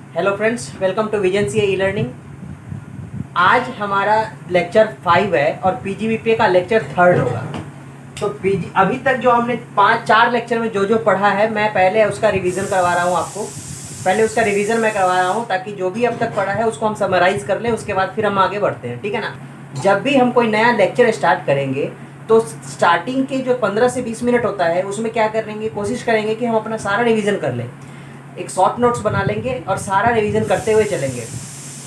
Hello friends, welcome to vision C E learning. आज हमारा lecture 5 है और पीजीबीपीए का लेक्चर 3 होगा। तो पीजी अभी तक जो हमने 4 लेक्चर में जो जो पढ़ा है, मैं पहले उसका रिवीजन करवा रहा हूँ आपको। पहले उसका रिवीजन मैं करवा रहा हूँ ताकि जो भी अब तक पढ़ा है उसको हम समराइज़ कर लें, उसके बाद फिर हम आगे बढ़ते हैं, ठीक है ना। जब भी हम कोई नया लेक्चर स्टार्ट करेंगे तो स्टार्टिंग के जो 15 से 20 मिनट होता है उसमें क्या करेंगे, कोशिश करेंगे कि हम अपना सारा रिवीजन कर लें। एक शॉर्ट नोट्स बना लेंगे और सारा रिवीजन करते हुए चलेंगे।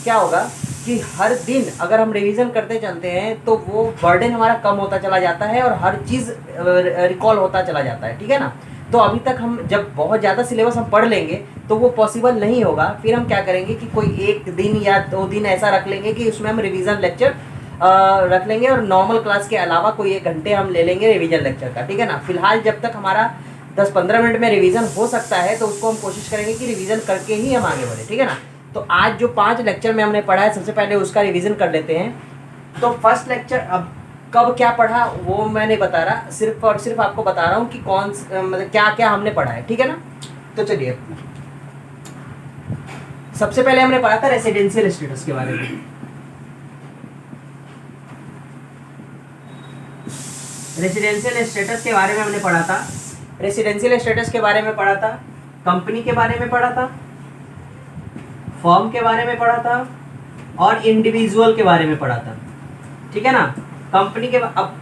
क्या होगा कि हर दिन अगर हम रिवीजन करते चलते हैं तो वो बर्डन हमारा कम होता चला जाता है और हर चीज़ रिकॉल होता चला जाता है, ठीक है ना। तो अभी तक हम जब बहुत ज़्यादा सिलेबस हम पढ़ लेंगे तो वो पॉसिबल नहीं होगा। फिर हम क्या करेंगे कि कोई एक दिन या 2 दिन ऐसा रख लेंगे कि उसमें हम रिवीजन लेक्चर रख लेंगे और नॉर्मल क्लास के अलावा कोई 1 घंटे हम ले लेंगे रिवीजन लेक्चर का, ठीक है ना। फिलहाल जब तक हमारा 10-15 मिनट में रिवीजन हो सकता है तो उसको हम कोशिश करेंगे कि रिवीजन करके ही हम आगे बढ़े, ठीक है ना। तो आज जो 5 लेक्चर में हमने पढ़ा है, सबसे पहले उसका रिवीजन कर लेते हैं। तो फर्स्ट लेक्चर अब कब क्या पढ़ा वो मैं नहीं बता रहा, सिर्फ और सिर्फ आपको बता रहा हूँ कि मतलब क्या क्या हमने पढ़ा है, ठीक है ना। तो चलिए, सबसे पहले हमने पढ़ा था रेसिडेंशियल स्टेटस के बारे में। रेसिडेंशियल स्टेटस के बारे में हमने पढ़ा था। रेसिडेंशियल स्टेटस के बारे में पढ़ा था, कंपनी के बारे में पढ़ा था, फर्म के बारे में पढ़ा था और इंडिविजुअल के बारे में पढ़ा था, ठीक है ना। कंपनी के अब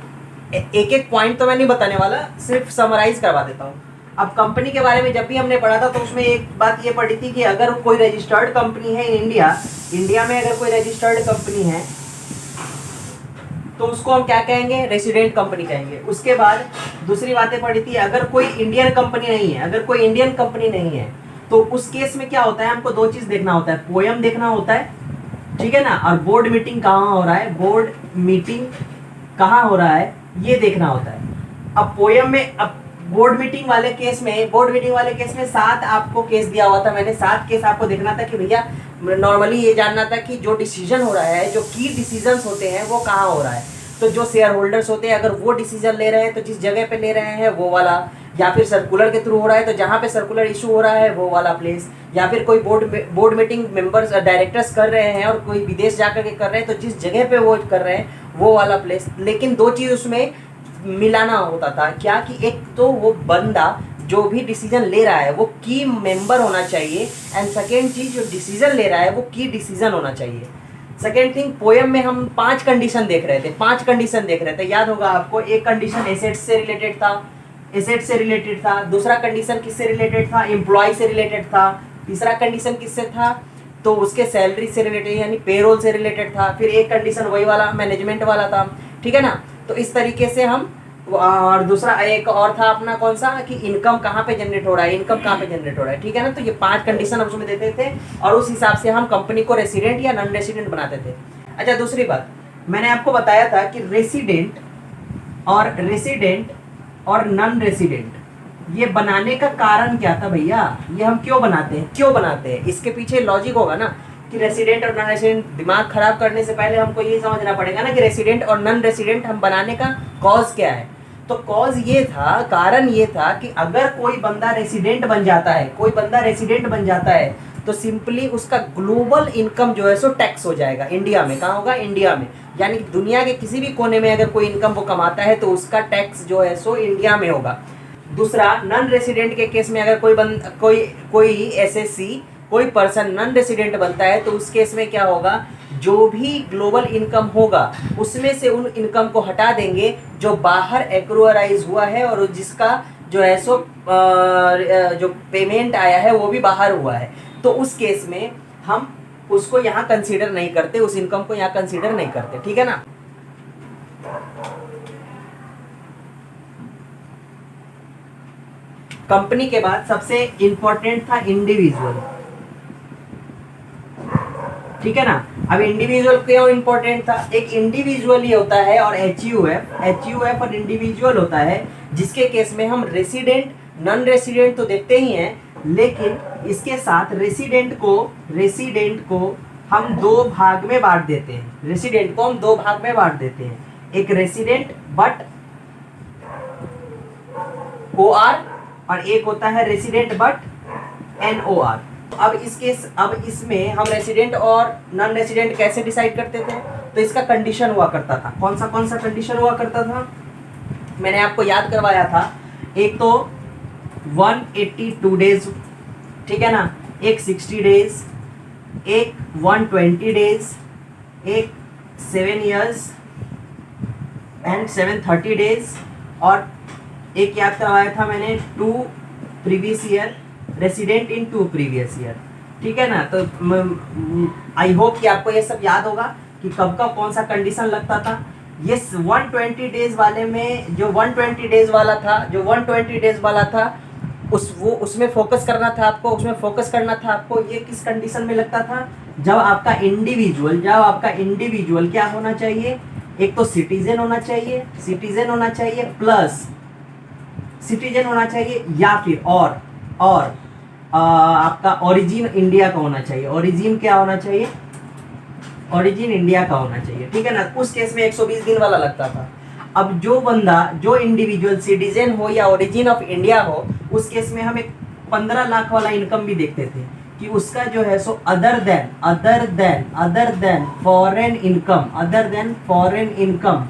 एक एक पॉइंट तो मैं नहीं बताने वाला, सिर्फ समराइज करवा देता हूँ। अब कंपनी के बारे में जब भी हमने पढ़ा था तो उसमें एक बात ये पढ़ी थी कि अगर कोई रजिस्टर्ड कंपनी है इंडिया में अगर कोई रजिस्टर्ड कंपनी है तो उसको हम क्या कहेंगे, रेसिडेंट कंपनी कहेंगे। उसके बाद दूसरी बातें पढ़ी थी, अगर कोई इंडियन कंपनी नहीं है तो उस केस में क्या होता है, हमको 2 चीज देखना होता है, पोयम देखना होता है, ठीक है ना, और बोर्ड मीटिंग कहाँ हो रहा है, ये देखना होता है। अब पोयम में, अब बोर्ड मीटिंग वाले केस में 7 आपको केस दिया हुआ था, मैंने 7 केस आपको देखना था कि भैया नॉर्मली ये जानना था कि जो डिसीजन हो रहा है, जो की डिसीजंस होते हैं वो कहाँ हो रहा है। तो जो शेयर होल्डर्स होते हैं अगर वो डिसीजन ले रहे हैं तो जिस जगह पे ले रहे हैं वो वाला, या फिर सर्कुलर के थ्रू हो रहा है तो जहाँ पे सर्कुलर इशू हो रहा है वो वाला प्लेस, या फिर कोई बोर्ड मीटिंग मेंबर्स डायरेक्टर्स कर रहे हैं और कोई विदेश जाकर के कर रहे हैं तो जिस जगह पे वो कर रहे हैं वो वाला प्लेस। लेकिन 2 चीज़ उसमें मिलाना होता था, क्या कि एक तो वो बंदा जो भी डिसीजन ले रहा है वो की मेंबर होना चाहिए, एंड सेकेंड चीज जो डिसीजन ले रहा है वो की डिसीजन होना चाहिए। सेकेंड थिंग, पोयम में हम 5 कंडीशन देख रहे थे, याद होगा आपको। एक कंडीशन एसेट्स से रिलेटेड था, दूसरा कंडीशन किससे रिलेटेड था, एम्प्लॉय से रिलेटेड था, तीसरा कंडीशन किससे था तो उसके सैलरी से रिलेटेड यानी पेरोल से रिलेटेड था, फिर एक कंडीशन वही वाला मैनेजमेंट वाला था, ठीक है ना। तो इस तरीके से हम, और दूसरा एक और था अपना कौन सा, कि इनकम कहाँ पे जनरेट हो रहा है, ठीक है ना। तो ये 5 कंडीशन हम उसमें देते थे और उस हिसाब से हम कंपनी को रेसिडेंट या नॉन रेसिडेंट बनाते थे। अच्छा, दूसरी बात मैंने आपको बताया था कि रेसिडेंट और नॉन रेसिडेंट ये बनाने का कारण क्या था भैया, ये हम क्यों बनाते हैं, इसके पीछे लॉजिक होगा ना कि रेसिडेंट और नॉन रेसिडेंट। दिमाग खराब करने से पहले हमको ये समझना पड़ेगा ना कि रेसिडेंट और नॉन रेसिडेंट हम बनाने का कॉज क्या है। तो कारण ये था कि अगर कोई बंदा रेसिडेंट बन जाता है तो सिंपली उसका ग्लोबल इनकम जो है सो टैक्स हो जाएगा इंडिया में। कहाँ होगा, इंडिया में, यानी दुनिया के किसी भी कोने में अगर कोई इनकम वो कमाता है तो उसका टैक्स जो है सो इंडिया में होगा। दूसरा, नॉन रेसिडेंट के केस में अगर कोई एसएससी कोई पर्सन नॉन रेसिडेंट बनता है तो उस केस में क्या होगा, जो भी ग्लोबल इनकम होगा उसमें से उन इनकम को हटा देंगे जो बाहर एक्रूअराइज हुआ है और जिसका जो है सो जो पेमेंट आया है वो भी बाहर हुआ है। तो उस केस में हम उसको यहाँ कंसीडर नहीं करते, उस इनकम को यहाँ कंसीडर नहीं करते, ठीक है ना। कंपनी के बाद सबसे इंपॉर्टेंट था इंडिविजुअल, ठीक है ना। अब इंडिविजुअल क्यों इंपॉर्टेंट था, एक इंडिविजुअल ही होता है और एचयूएफ और इंडिविजुअल होता है, जिसके केस में हम रेसिडेंट नॉन रेसिडेंट तो देखते ही हैं, लेकिन इसके साथ रेसिडेंट को हम 2 भाग में बांट देते हैं। एक रेसिडेंट बट OR और एक होता है रेसिडेंट बट NOR। अब इसमें हम रेसिडेंट और नॉन रेसिडेंट कैसे डिसाइड करते थे? तो इसका कंडीशन हुआ करता था, कौन सा कंडीशन हुआ करता था? मैंने आपको याद करवाया था। एक तो 182 डेज, ठीक है ना, एक 60 डेज, एक 120 डेज, एक 7 years एंड 730 डेज, और एक याद करवाया था मैंने 2 previous year, resident in 2 previous year, ठीक है ना। तो आई होप कि आपको ये सब याद होगा कि कब कब कौन सा कंडीशन लगता था। ये 120 डेज वाले में जो 120 डेज वाला था उसमें फोकस करना था आपको। ये किस कंडीशन में लगता था? जब आपका इंडिविजुअल क्या होना चाहिए? एक तो सिटीजन होना चाहिए प्लस सिटीजन होना चाहिए, या फिर और आपका ओरिजिन इंडिया का होना चाहिए। ओरिजिन क्या होना चाहिए? ओरिजिन इंडिया का होना चाहिए, ठीक है ना। उस केस में 120 दिन वाला लगता था। अब जो इंडिविजुअल सिटीजन हो या ओरिजिन ऑफ इंडिया हो, उस केस में हम एक 15 लाख वाला इनकम भी देखते थे कि उसका जो है so other than foreign income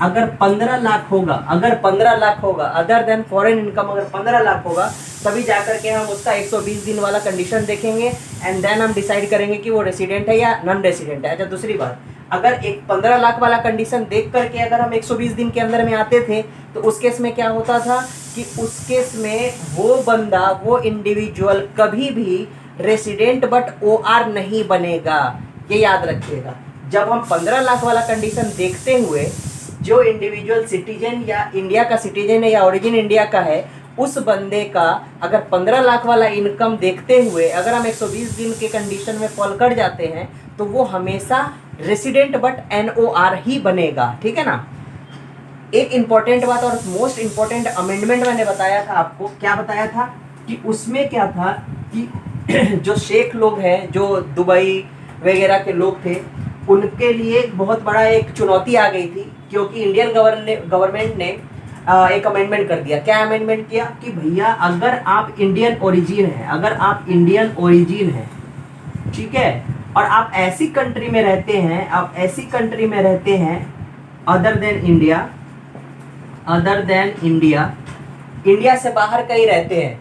अगर 15 लाख होगा, अदर देन फॉरेन इनकम अगर 15 लाख होगा, तभी जाकर के हम उसका 120 दिन वाला कंडीशन देखेंगे एंड देन हम डिसाइड करेंगे कि वो रेसिडेंट है या नॉन रेसिडेंट है। अच्छा, दूसरी बात, अगर एक 15 लाख वाला कंडीशन देख करके अगर हम 120 दिन के अंदर में आते थे, तो उस केस में क्या होता था कि उस केस में वो इंडिविजुअल कभी भी रेसिडेंट बट OR नहीं बनेगा। ये याद रखिएगा। जब हम 15 लाख वाला कंडीशन देखते हुए जो इंडिविजुअल सिटीजन या इंडिया का सिटीजन है या ओरिजिन इंडिया का है, उस बंदे का अगर 15 लाख वाला इनकम देखते हुए अगर हम 120 दिन के कंडीशन में फॉल कर जाते हैं, तो वो हमेशा रेसिडेंट बट NOR ही बनेगा, ठीक है ना। एक इंपॉर्टेंट बात और मोस्ट इंपॉर्टेंट अमेंडमेंट मैंने बताया था आपको। क्या बताया था कि उसमें क्या था कि जो शेख लोग हैं, जो दुबई वगैरह के लोग थे, उनके लिए बहुत बड़ा एक चुनौती आ गई थी, क्योंकि इंडियन गवर्नमेंट ने एक अमेंडमेंट कर दिया। क्या अमेंडमेंट किया कि भैया अगर आप इंडियन ओरिजिन है, ठीक है, और आप ऐसी कंट्री में रहते हैं अदर देन इंडिया से बाहर कहीं रहते हैं,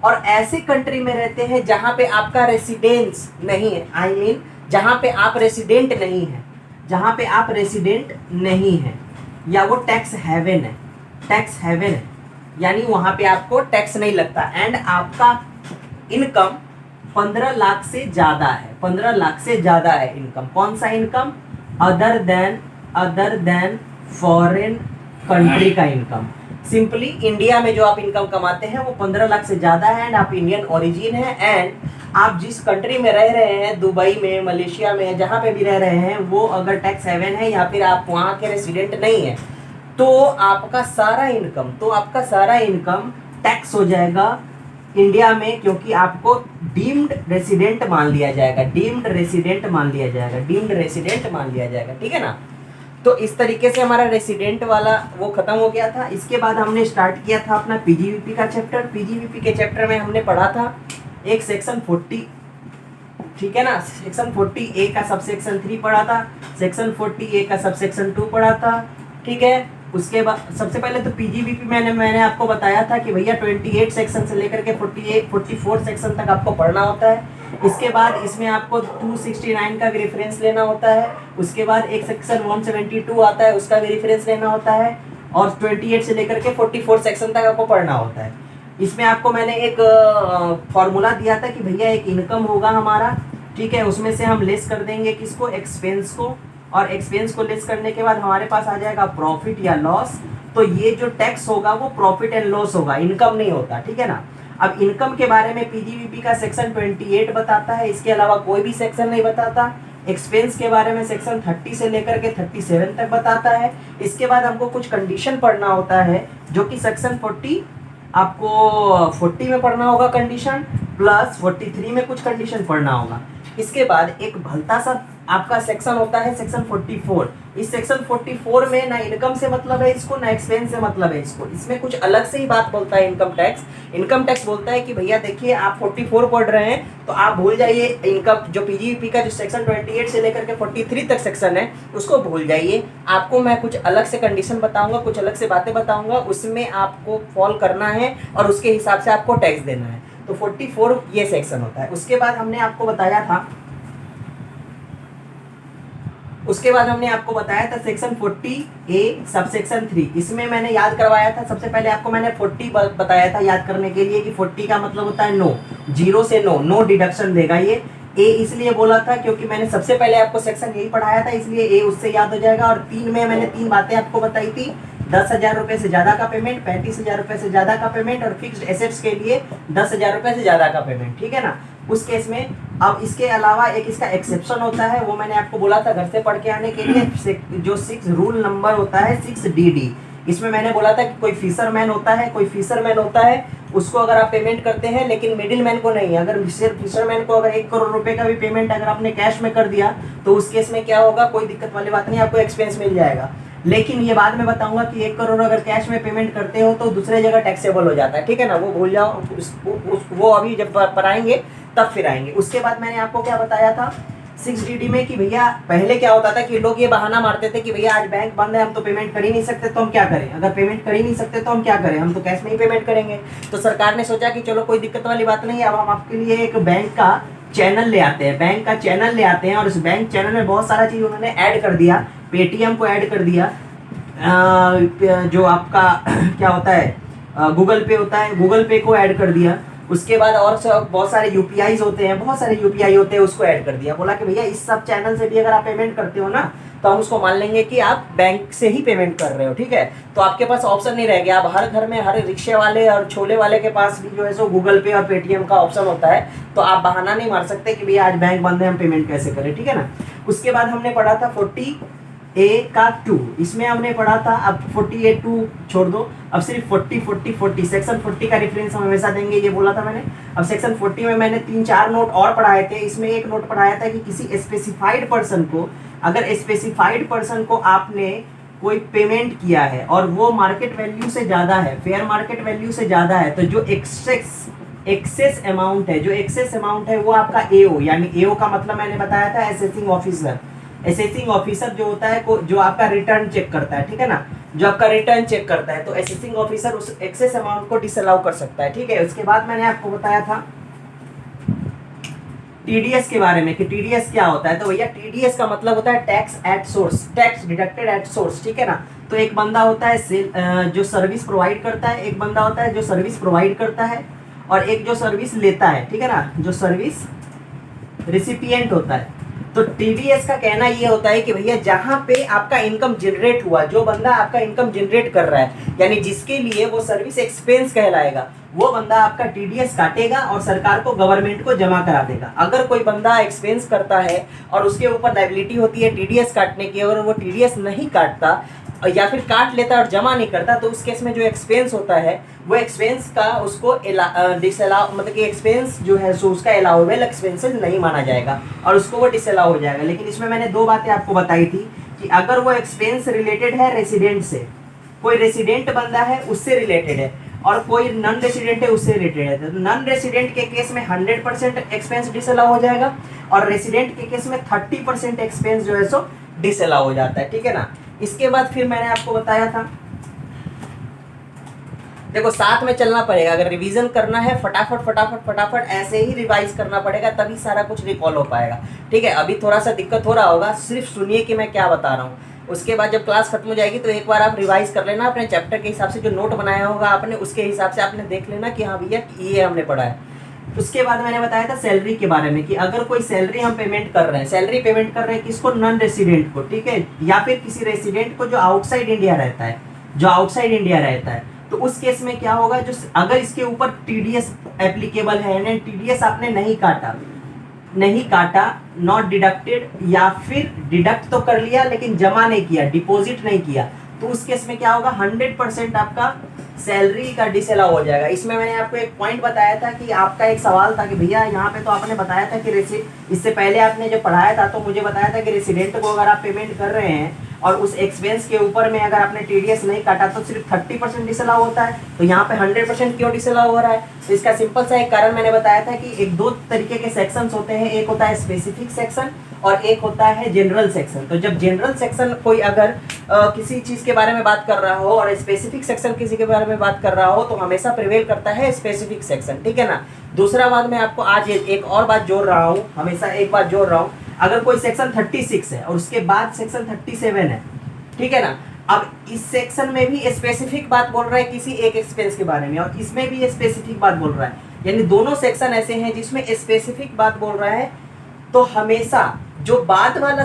और ऐसे कंट्री में रहते हैं जहां पे आपका रेसिडेंस नहीं है, जहां पे आप रेसिडेंट नहीं है, या वो टैक्स हेवन है, यानी वहां पे आपको टैक्स नहीं लगता, एंड आपका इनकम 15 लाख से ज्यादा है इनकम। कौन सा income? Other than foreign country का इनकम। सिंपली इंडिया में जो आप इनकम कमाते हैं वो 15 लाख से ज्यादा है, एंड आप इंडियन ओरिजिन है, एंड आप जिस कंट्री में रह रहे हैं, दुबई में, मलेशिया में, जहाँ पे भी रह रहे हैं, वो अगर टैक्स हेवन है या फिर आप वहाँ के रेसिडेंट नहीं है, तो आपका सारा इनकम टैक्स हो जाएगा इंडिया में, क्योंकि आपको डीम्ड रेसिडेंट मान लिया जाएगा, ठीक है ना। तो इस तरीके से हमारा रेसिडेंट वाला वो खत्म हो गया था। इसके बाद हमने स्टार्ट किया था अपना पीजीवीपी का चैप्टर। पीजीवीपी के चैप्टर में हमने पढ़ा था एक सेक्शन 40, ठीक है ना। सेक्शन 40A का सबसेक्शन 3 पढ़ा था, सेक्शन 40A का सबसेक्शन 2 पढ़ा था, ठीक है। उसके बाद सबसे पहले तो पीजीवीपी मैंने आपको बताया था कि भैया 28 सेक्शन से लेकर के 44 सेक्शन तक आपको पढ़ना होता है। इसके बाद इसमें आपको 269 का भी रेफरेंस लेना होता है। उसके बाद एक सेक्शन 172 आता है, उसका भी रेफरेंस लेना होता है, और 28 से लेकर के 44 सेक्शन तक आपको पढ़ना होता है। इसमें आपको मैंने एक फॉर्मूला दिया था कि भैया एक इनकम होगा हमारा, ठीक है, उसमें से हम लेस कर देंगे किसको? एक्सपेंस को, और एक्सपेंस को लेस करने के बाद हमारे पास आ जाएगा प्रॉफिट या लॉस। तो ये जो टैक्स होगा वो प्रॉफिट एंड लॉस होगा, इनकम नहीं होता, ठीक है ना। अब इनकम के बारे में पीजीवीपी का सेक्शन 28 बताता है, इसके अलावा कोई भी सेक्शन नहीं बताता। एक्सपेंस के बारे में सेक्शन 30 से लेकर के 37 तक बताता है। इसके बाद हमको कुछ कंडीशन पढ़ना होता है, जो कि सेक्शन 40 आपको 40 में पढ़ना होगा कंडीशन, प्लस 43 में कुछ कंडीशन पढ़ना होगा। इसके बाद एक भलता सा आपका सेक्शन होता है सेक्शन 44। इस सेक्शन 44 में ना इनकम से मतलब है इसको, ना एक्सपेंस से मतलब है इसको। इसमें कुछ अलग से ही बात बोलता है इनकम टैक्स। इनकम टैक्स बोलता है कि भैया देखिए आप 44 पढ़ रहे हैं तो आप भूल जाइए इनकम, जो पीजीईपी का जो सेक्शन 28 से लेकर के 43 तक सेक्शन है उसको भूल जाइए। आपको मैं कुछ अलग से कंडीशन बताऊंगा, कुछ अलग से बातें बताऊंगा, उसमें आपको फॉलो करना है और उसके हिसाब से आपको टैक्स देना है। तो 44 ये सेक्शन होता है। उसके बाद हमने आपको बताया था सेक्शन 40A सब सेक्शन 3। इसमें मैंने याद करवाया था, सबसे पहले आपको मैंने 40 बताया था याद करने के लिए कि 40 का मतलब होता है नो, 0 से नो डिडक्शन देगा ये। ए इसलिए बोला था क्योंकि मैंने सबसे पहले आपको सेक्शन यही पढ़ाया था, इसलिए ए उससे याद हो जाएगा। और 3 में मैंने 3 बातें आपको बताई थी, 10,000 रुपये से ज़्यादा का पेमेंट, 35,000 रुपये से ज़्यादा का पेमेंट, और फिक्स्ड एसेट्स के लिए 10,000 रुपये से ज़्यादा का पेमेंट, ठीक है ना। उस केस में अब इसके अलावा एक इसका एक्सेप्शन होता है, वो मैंने आपको बोला था घर से पढ़ के आने के लिए, जो 6 रूल नंबर होता है 6DD। इसमें मैंने बोला था कि कोई फिशरमैन होता है उसको अगर आप पेमेंट करते हैं लेकिन मिडिल मैन को नहीं, अगर सिर्फ फिशरमैन को अगर 1 करोड़ रुपए का भी पेमेंट अगर आपने कैश में कर दिया तो उस केस में क्या होगा, कोई दिक्कत वाली बात नहीं, आपको एक्सपेंस मिल जाएगा। लेकिन ये बाद में बताऊंगा कि 1 करोड़ अगर कैश में पेमेंट करते हो तो दूसरे जगह टैक्सेबल हो जाता है, ठीक है ना, वो भूल जाओ, वो अभी जब पढ़ाएंगे तब फिर आएंगे। उसके बाद मैंने आपको क्या बताया था 6DD में कि भैया पहले क्या होता था कि लोग ये बहाना मारते थे कि भैया आज बैंक बंद है, हम तो पेमेंट कर ही नहीं सकते, तो हम क्या करें, अगर पेमेंट कर ही नहीं सकते तो हम क्या करें, हम तो कैश में ही पेमेंट करेंगे। तो सरकार ने सोचा कि चलो कोई दिक्कत वाली बात नहीं है, अब हम आपके लिए एक बैंक का चैनल ले आते हैं, और उस बैंक चैनल में बहुत सारा चीज़ उन्होंने ऐड कर दिया। पेटीएम को ऐड कर दिया, जो आपका क्या होता है गूगल पे होता है, गूगल पे को ऐड कर दिया। उसके बाद और सब बहुत सारे यूपीआई होते हैं, उसको ऐड कर दिया। बोला कि भैया इस सब चैनल से भी अगर आप पेमेंट करते हो ना तो हम उसको मान लेंगे कि आप बैंक से ही पेमेंट कर रहे हो, ठीक है। तो आपके पास ऑप्शन नहीं रह गया, अब हर घर में हर रिक्शे वाले और छोले वाले के पास भी जो है सो गूगल पे और पेटीएम का ऑप्शन होता है, तो आप बहाना नहीं मार सकते कि भैया आज बैंक बंद है, हम पेमेंट कैसे करें, ठीक है ना। उसके बाद हमने पढ़ा था 40A का 2, इसमें हमने पढ़ा था, अब 40A2 छोड़ दो, अब सिर्फ 40 सेक्शन 40 का रेफरेंस हम हमेशा देंगे, ये बोला था मैंने। अब सेक्शन 40 में मैंने 3-4 नोट और पढ़ाए थे। इसमें एक नोट पढ़ाया था कि किसी स्पेसिफाइड पर्सन को, अगर स्पेसिफाइड पर्सन को आपने कोई पेमेंट किया है और वो मार्केट वैल्यू से ज़्यादा है, फेयर मार्केट वैल्यू से ज़्यादा है, तो जो एक्सेस अमाउंट है वो आपका एओ, यानी एओ का मतलब मैंने बताया था असेसिंग ऑफिसर जो होता है जो आपका रिटर्न चेक करता है, ठीक है ना, जो आपका रिटर्न चेक करता है, तो असेसिंग ऑफिसर उस एक्सेस अमाउंट को डिसअलाउ कर सकता है, ठीक है। उसके बाद मैंने आपको बताया था टीडीएस के बारे में कि टीडीएस क्या होता है। तो भैया टीडीएस का मतलब होता है tax at source, tax deducted at source, ठीक है ना। तो एक बंदा होता है जो सर्विस प्रोवाइड करता है, एक बंदा होता है जो सर्विस प्रोवाइड करता है, और एक जो सर्विस लेता है, ठीक है ना, जो सर्विस रिसिपिएंट होता है। तो टीडीएस का कहना ये होता है कि भैया जहां पे आपका इनकम जनरेट हुआ, जो बंदा आपका इनकम जनरेट कर रहा है, यानी जिसके लिए वो सर्विस एक्सपेंस कहलाएगा, वो बंदा आपका टीडीएस काटेगा और सरकार को, गवर्नमेंट को जमा करा देगा। अगर कोई बंदा एक्सपेंस करता है और उसके ऊपर लायबिलिटी होती है टीडीएस काटने की, अगर वो टीडीएस नहीं काटता या फिर काट लेता और जमा नहीं करता, तो उस केस में जो एक्सपेंस होता है वो एक्सपेंस का उसको डिसअलाउ, मतलब कि एक्सपेंस जो है सो उसका अलाउेबल एक्सपेंसेस नहीं माना जाएगा और उसको वो डिसअलाउ हो जाएगा। लेकिन इसमें मैंने 2 बातें आपको बताई थी कि अगर वो एक्सपेंस रिलेटेड है रेसिडेंट से, कोई रेसिडेंट बंदा है उससे रिलेटेड है, और कोई नॉन रेसिडेंट है उससे रिलेटेड है, तो नॉन रेसिडेंट के केस में 100% एक्सपेंस डिसअलाउ हो जाएगा, और रेसिडेंट के केस में 30% एक्सपेंस जो है सो डिसअलाउ हो जाता है, ठीक है ना। इसके बाद फिर मैंने आपको बताया था, देखो साथ में चलना पड़ेगा, अगर रिवीजन करना है फटाफट ऐसे ही रिवाइज करना पड़ेगा, तभी सारा कुछ रिकॉल हो पाएगा, ठीक है। अभी थोड़ा सा दिक्कत हो रहा होगा, सिर्फ सुनिए कि मैं क्या बता रहा हूँ। उसके बाद जब क्लास खत्म हो जाएगी तो एक बार आप रिवाइज कर लेना अपने चैप्टर के हिसाब से, जो नोट बनाया होगा आपने उसके हिसाब से आपने देख लेना कि हाँ भैया ये हमने पढ़ा है। उसके बाद मैंने बताया था सैलरी के बारे में कि अगर कोई सैलरी हम पेमेंट कर रहे हैं, किसको, नॉन रेसिडेंट को, ठीक है, या फिर किसी रेसिडेंट को जो आउटसाइड इंडिया रहता है, तो उस केस में क्या होगा, जो अगर इसके ऊपर टीडीएस एप्लीकेबल है, यानी टीडीएस आपने नहीं काटा, नॉट डिडक्टेड, या फिर डिडक्ट तो कर लिया लेकिन जमा नहीं किया, डिपॉजिट नहीं किया, तो उस केस में क्या होगा, 100% आपका सैलरी का डिसअलाउ हो जाएगा। इसमें मैंने आपको एक पॉइंट बताया था कि आपका एक सवाल था कि भैया यहाँ पे तो आपने बताया था कि इससे पहले आपने जब पढ़ाया था तो मुझे बताया था कि रेसिडेंट को अगर आप पेमेंट कर रहे हैं और उस एक्सपेंस के ऊपर में अगर आपने टीडीएस नहीं काटा तो सिर्फ 30% डिसअलाउ होता है, तो यहाँ पे 100% क्यों डिसअलाउ हो रहा है? तो इसका सिंपल सा एक कारण मैंने बताया था कि एक दो तरीके के सेक्शंस होते हैं, एक होता है स्पेसिफिक सेक्शन और एक होता है जनरल सेक्शन। तो जब जनरल सेक्शन कोई अगर किसी चीज के बारे में बात कर रहा हो और स्पेसिफिक सेक्शन किसी के बारे में बात कर रहा हो तो हमेशा प्रिवेल करता है स्पेसिफिक सेक्शन, ठीक है ना। दूसरा बात मैं आपको आज एक और बात जोड़ रहा हूँ, हमेशा एक बात जोड़ रहा हूँ, अगर कोई सेक्शन 36 है और उसके बाद सेक्शन 37 है, ठीक है ना, अब इस सेक्शन में भी स्पेसिफिक बात बोल रहा है किसी एक एक्सपेंस के बारे में और इसमें भी स्पेसिफिक बात बोल रहा है, यानी दोनों सेक्शन ऐसे हैं जिसमें स्पेसिफिक बात बोल रहा है, तो हमेशा जो बाद वाला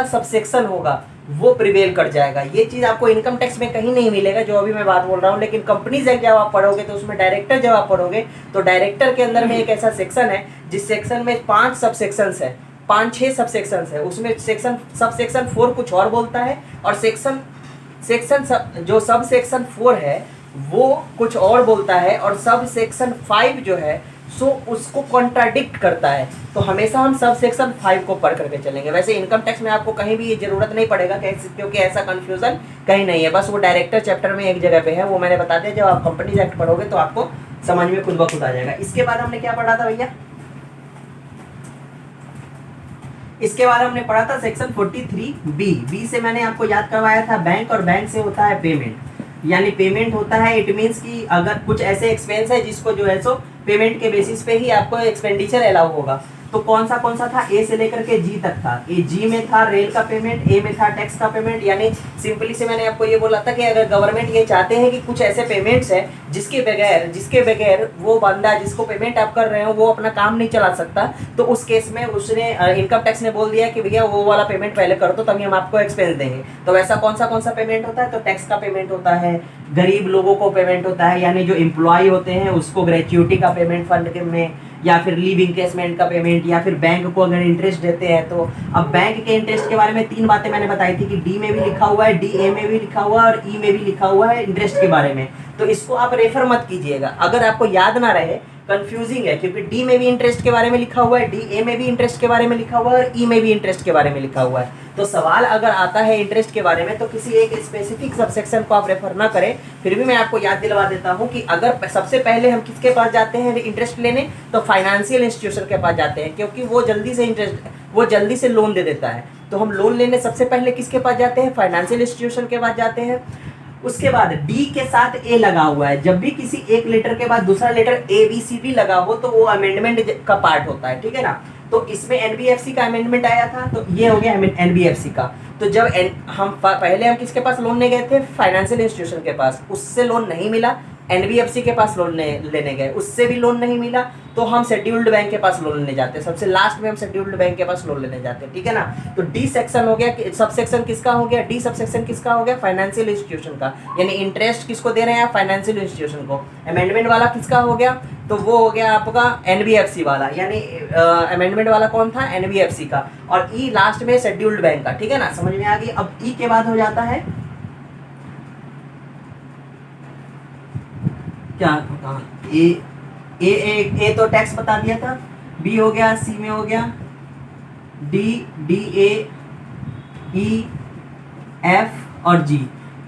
सबसेक्शन होगा वो प्रिवेल कर जाएगा। ये चीज आपको इनकम टैक्स में कहीं नहीं मिलेगा जो अभी मैं बात बोल रहा हूँ, लेकिन कंपनीज एक्ट जब आप पढ़ोगे तो उसमें डायरेक्टर जब आप पढ़ोगे तो डायरेक्टर के अंदर में एक ऐसा सेक्शन है जिस सेक्शन में 5 सब सेक्शंस है, 5-6 सब सेक्शंस है, उसमें सब सेक्शन 4 कुछ और बोलता है और जो सब सेक्शन 4 है वो कुछ और बोलता है और सब सेक्शन 5 जो है सो उसको कॉन्ट्राडिक्ट करता है। तो हमेशा हम सब सेक्शन 5 को पढ़ करके चलेंगे। वैसे इनकम टैक्स में आपको कहीं भी ये जरूरत नहीं पड़ेगा क्योंकि ऐसा कंफ्यूजन कहीं नहीं है, बस वो डायरेक्टर चैप्टर में एक जगह पे है, वो मैंने बता दिया। जब आप कंपनीज एक्ट पढ़ोगे तो आपको समझ में खुद ब खुद आ जाएगा। इसके बाद हमने क्या पढ़ा था भैया? इसके बाद हमने पढ़ा था सेक्शन 43B से मैंने आपको याद करवाया था बैंक, और बैंक से होता है पेमेंट, यानी पेमेंट होता है, इट मीन्स कि अगर कुछ ऐसे एक्सपेंस है जिसको जो है सो पेमेंट के बेसिस पे ही आपको एक्सपेंडिचर अलाउ होगा। तो कौन सा था? ए से लेकर के जी तक था। जी में था रेल का पेमेंट, ए में था टैक्स का पेमेंट, यानी सिंपली से मैंने आपको ये बोला था कि अगर गवर्नमेंट ये चाहते हैं कि कुछ ऐसे पेमेंट्स है जिसके बगैर वो बंदा जिसको पेमेंट आप कर रहे हो वो अपना काम नहीं चला सकता, तो उस केस में उसने इनकम टैक्स ने बोल दिया कि भैया वो वाला पेमेंट पहले कर दो तभी हम आपको एक्सपेंस देंगे। तो वैसा कौन सा पेमेंट होता है? तो टैक्स का पेमेंट होता है, गरीब लोगों को पेमेंट होता है, यानी जो एम्प्लॉय होते हैं उसको ग्रेच्युटी का पेमेंट फंड में, या फिर लीव इंकेसमेंट का पेमेंट, या फिर बैंक को अगर इंटरेस्ट देते हैं तो। अब बैंक के इंटरेस्ट के बारे में 3 बातें मैंने बताई थी कि डी में भी लिखा हुआ है, डी ए में भी लिखा हुआ है और ई में भी लिखा हुआ है इंटरेस्ट के बारे में। तो इसको आप रेफर मत कीजिएगा, अगर आपको याद ना रहे, कंफ्यूजिंग है, क्योंकि डी में भी इंटरेस्ट के बारे में लिखा हुआ है, डी ए में भी इंटरेस्ट के बारे में लिखा हुआ है और ई में भी इंटरेस्ट के बारे में लिखा हुआ है। तो सवाल अगर आता है इंटरेस्ट के बारे में तो किसी एक स्पेसिफिक सबसेक्शन को आप रेफर ना करें। फिर भी मैं आपको याद दिलवा देता हूं कि अगर सबसे पहले हम किसके पास जाते हैं इंटरेस्ट लेने, तो फाइनेंशियल इंस्टीट्यूशन के पास जाते हैं, क्योंकि वो जल्दी से लोन दे देता है। तो हम लोन लेने सबसे पहले किसके पास जाते हैं? फाइनेंशियल इंस्टीट्यूशन के पास जाते हैं। उसके बाद डी के साथ ए लगा हुआ है, जब भी किसी एक लेटर के बाद दूसरा letter A B C D लगा हो तो वो अमेंडमेंट का पार्ट होता है, ठीक है ना। तो इसमें एनबीएफसी का अमेंडमेंट आया था, तो ये हो गया एनबीएफसी का। तो जब पहले हम किसके पास लोन ले गए थे? फाइनेंशियल इंस्टीट्यूशन के पास, उससे लोन नहीं मिला, एनबीएफसी के पास लोन लेने गए, उससे भी लोन नहीं मिला, तो हम शेड्यूल्ड बैंक के पास लोन लेने जाते हैं। सबसे लास्ट में हम शेड्यूल्ड बैंक के पास लोन लेने जाते हैं, ठीक है ना। तो डी सेक्शन हो गया, सब सेक्शन किसका हो गया? डी सब सेक्शन किसका हो गया? फाइनेंशियल इंस्टीट्यूशन का, यानी इंटरेस्ट किसको दे रहे हैं? फाइनेंशियल इंस्टीट्यूशन को। अमेंडमेंट वाला किसका हो गया? तो वो हो गया आपका एनबीएफसी वाला, यानी अमेंडमेंट वाला कौन था? एनबीएफसी का। और ई लास्ट में शेड्यूल्ड बैंक का, ठीक है ना, समझ में आ गई। अब ई के बाद हो जाता है क्या? ए तो टैक्स बता दिया था, बी हो गया, सी में हो गया डी ए ई एफ और जी।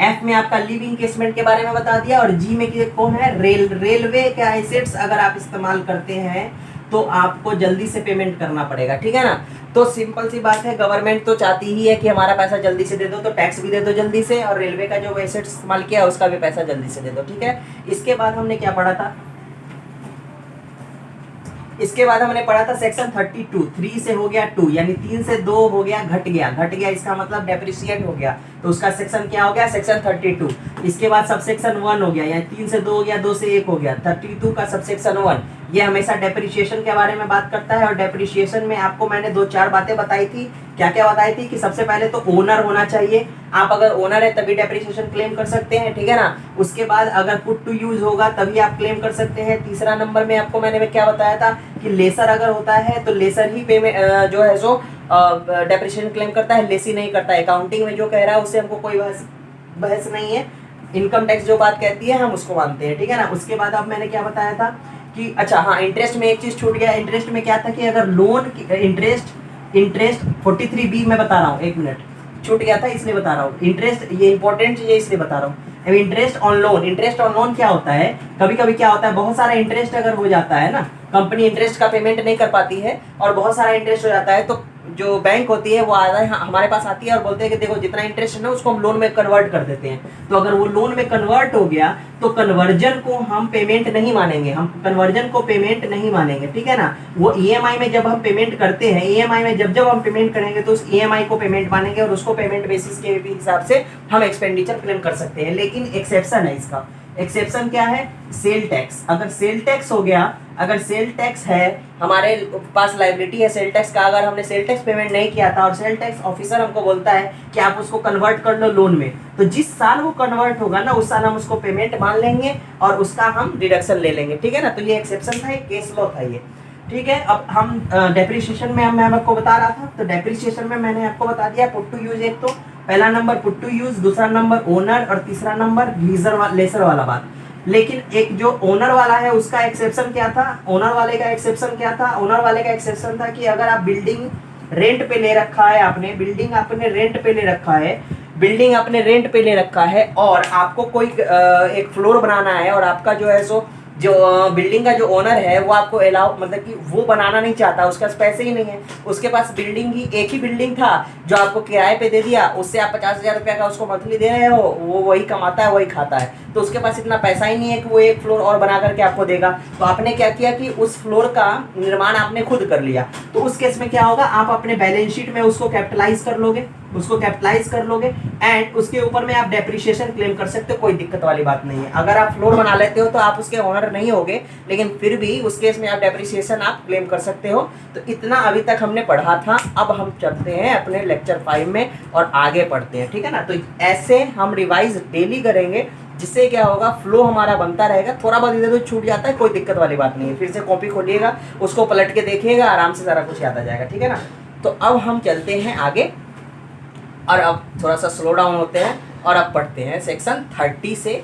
एफ में आपका लिव इंकेसमेंट के बारे में बता दिया, और जी में कौन है? रेलवे के एसेट्स अगर आप इस्तेमाल करते हैं तो आपको जल्दी से पेमेंट करना पड़ेगा, ठीक है ना। तो सिंपल सी बात है, गवर्नमेंट तो चाहती ही है कि हमारा पैसा जल्दी से दे दो, तो टैक्स भी दे दो जल्दी से, और रेलवे का जो एसेट्स इस्तेमाल किया उसका भी पैसा जल्दी से दे दो, ठीक है। इसके बाद हमने क्या पढ़ा था? इसके बाद हमने पढ़ा था सेक्शन 32, 3 से हो गया 2, यानी 3 से 2 हो गया, घट गया, इसका मतलब डेप्रिशिएट हो गया, तो उसका सेक्शन क्या हो गया? सेक्शन 32। इसके बाद सब सेक्शन 1 हो गया, यानी 3 से 2 हो गया, 2 से 1 हो गया, 32 का सब सेक्शन 1। ये हमेशा डेप्रिशिएशन के बारे में बात करता है, और डेप्रिशिएशन में आपको मैंने 2-4 बातें बताई थी। क्या क्या बताई थी? कि सबसे पहले तो ओनर होना चाहिए, आप अगर ओनर है तभी डेप्रिसिएशन क्लेम कर सकते हैं, ठीक है ना। उसके बाद अगर पुट टू यूज होगा तभी आप क्लेम कर सकते हैं। तीसरा नंबर में आपको मैंने क्या बताया था कि लेसर अगर होता है तो लेसर ही पेमेंट जो है सो डेप्रिसिएशन क्लेम करता है, लेसी नहीं करता है। अकाउंटिंग में जो कह रहा है उससे हमको कोई बहस नहीं है, इनकम टैक्स जो बात कहती है हम उसको मानते हैं, ठीक है ना। उसके बाद अब मैंने क्या बताया था कि अच्छा हाँ, इंटरेस्ट में एक चीज छूट गया। इंटरेस्ट में क्या था कि अगर लोन इंटरेस्ट 43B में बता रहा हूँ, एक मिनट छूट गया था इसलिए बता रहा हूँ। इंटरेस्ट ये इंपॉर्टेंट चीज है इसलिए बता रहा हूँ। अब इंटरेस्ट ऑन लोन क्या होता है, कभी कभी क्या होता है, बहुत सारा इंटरेस्ट अगर हो जाता है ना, कंपनी इंटरेस्ट का पेमेंट नहीं कर पाती है और बहुत सारा इंटरेस्ट हो जाता है, तो जो बैंक होती है वो हमारे पास आती है और बोलते हैं कि देखो जितना इंटरेस्ट है ना उसको हम लोन में कन्वर्ट कर देते हैं। तो अगर वो लोन में कन्वर्ट हो गया तो कन्वर्जन को हम पेमेंट नहीं मानेंगे, हम कन्वर्जन को पेमेंट नहीं मानेंगे, ठीक है ना। वो ईएमआई में जब हम पेमेंट करते हैं, ईएमआई में जब हम पेमेंट करेंगे तो उस ईएमआई को पेमेंट मानेंगे और उसको पेमेंट बेसिस के हिसाब से हम एक्सपेंडिचर क्लेम कर सकते हैं। लेकिन एक्सेप्शन है इसका। एक्सेप्शन क्या है, सेल टैक्स। अगर सेल टैक्स हो गया, अगर सेल टैक्स है हमारे पास लायबिलिटी है सेल टैक्स का, अगर हमने सेल टैक्स पेमेंट नहीं किया था और सेल टैक्स ऑफिसर हमको बोलता है कि आप उसको कन्वर्ट कर लो लोन में, तो जिस साल वो कन्वर्ट होगा ना उस साल हम उसको पेमेंट मान लेंगे और उसका हम डिडक्शन ले लेंगे, ठीक है ना। तो ये एक्सेप्शन था, एक केस लॉ था ये, ठीक है। अब हम डेप्रिसिएशन में मैं आपको बता रहा था, तो डेप्रिसिएशन में मैंने आपको बता दिया पुट टू यूज। एक तो पहला नंबर पुट टू यूज, दूसरा नंबर ओनर और तीसरा नंबर लेसर वाला बात। लेकिन एक जो ओनर वाला है उसका एक्सेप्शन क्या था, ओनर वाले का एक्सेप्शन क्या था, ओनर वाले का एक्सेप्शन था कि अगर आप बिल्डिंग रेंट पे ले रखा है, आपने बिल्डिंग आपने रेंट पे ले रखा है, बिल्डिंग आपने रेंट पे ले रखा है और आपको कोई एक फ्लोर बनाना है और आपका जो है सो जो बिल्डिंग का जो ओनर है वो आपको अलाउ मतलब कि वो बनाना नहीं चाहता, उसके पास पैसे ही नहीं है, उसके पास बिल्डिंग ही एक ही बिल्डिंग था जो आपको किराए पे दे दिया, उससे आप 50,000 रुपया का उसको मंथली दे रहे हो, वो वही कमाता है वही खाता है, तो उसके पास इतना पैसा ही नहीं है कि वो एक फ्लोर और बना करके आपको देगा। तो आपने क्या किया कि उस फ्लोर का निर्माण आपने खुद कर लिया, तो उस केस में क्या होगा, आप अपने बैलेंस शीट में उसको कैपिटलाइज कर लोगे एंड उसके ऊपर में आप डेप्रिसिएशन क्लेम कर सकते हो, कोई दिक्कत वाली बात नहीं है। अगर आप फ्लोर बना लेते हो तो आप उसके ओनर नहीं होगे, लेकिन फिर भी उस केस में आप डेप्रिसिएशन आप क्लेम कर सकते हो। तो इतना अभी तक हमने पढ़ा था। अब हम चलते हैं अपने लेक्चर 5 में और आगे पढ़ते हैं, ठीक है ना। तो ऐसे हम रिवाइज डेली करेंगे, जिससे क्या होगा, फ्लो हमारा बनता रहेगा। थोड़ा बहुत इधर उधर छूट जाता है, कोई दिक्कत वाली बात नहीं है, फिर से कॉपी खोलिएगा, उसको पलट के देखिएगा, आराम से सारा कुछ याद आ जाएगा, ठीक है ना। तो अब हम चलते हैं आगे और अब थोड़ा सा स्लो डाउन होते हैं और अब पढ़ते हैं सेक्शन 30 से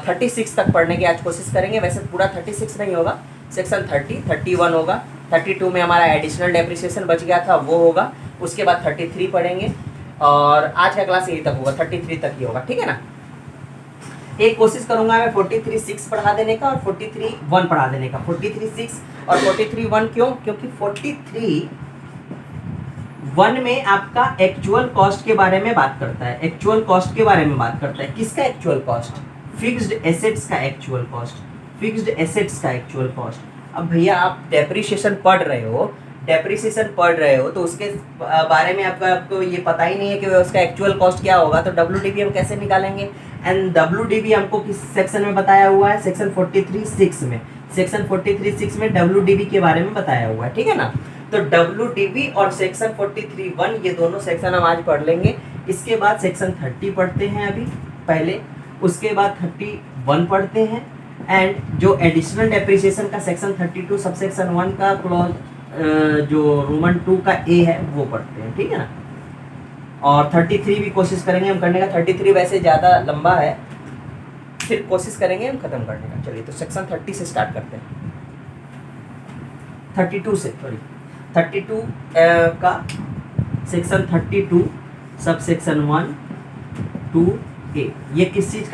36 तक पढ़ने की आज कोशिश करेंगे। वैसे पूरा 36 नहीं होगा, सेक्शन 30, 31 होगा, 32 में हमारा एडिशनल डेप्रिसिएशन बच गया था वो होगा, उसके बाद 33 पढ़ेंगे और आज का क्लास यही तक होगा, 33 तक ही होगा, ठीक है ना। एक कोशिश करूंगा मैं 43.6 पढ़ा देने का और 43.1 पढ़ा देने का। 43.6 और 43.1 क्यों, क्योंकि 43.1 में आपका एक्चुअल कॉस्ट के बारे में बात करता है, एक्चुअल कॉस्ट के बारे में बात करता है। किसका एक्चुअल कॉस्ट, फिक्स्ड एसेट्स का एक्चुअल कॉस्ट, फिक्स्ड एसेट्स का एक्चुअल कॉस्ट। अब भैया आप डेप्रिसिएशन पढ़ रहे हो तो उसके बारे में आपको ये पता ही नहीं है कि उसका एक्चुअल कॉस्ट क्या होगा, तो WDV हम कैसे निकालेंगे। एंड WDV हमको किस सेक्शन में बताया हुआ है, सेक्शन 43.6 में, सेक्शन 43.6 में WDV के बारे में बताया हुआ है, ठीक है ना। तो WDV और सेक्शन 43.1 ये दोनों सेक्शन हम आज पढ़ लेंगे। इसके बाद सेक्शन 30 पढ़ते हैं अभी पहले, उसके बाद 31 पढ़ते हैं एंड जो एडिशनल डेप्रिसिएशन का सेक्शन 32 सबसेक्शन 1 का क्लॉज जो रोमन 2 का ए है वो पढ़ते हैं, ठीक है ना। और 33 भी कोशिश करेंगे हम करने का, 33 वैसे ज़्यादा लंबा है, फिर कोशिश करेंगे हम ख़त्म करने का। चलिए तो सेक्शन 30 से स्टार्ट करते हैं, 32 से, सॉरी 32 का सेक्शन 32 सबसेक्शन 1 2 ए। ये किस चीज़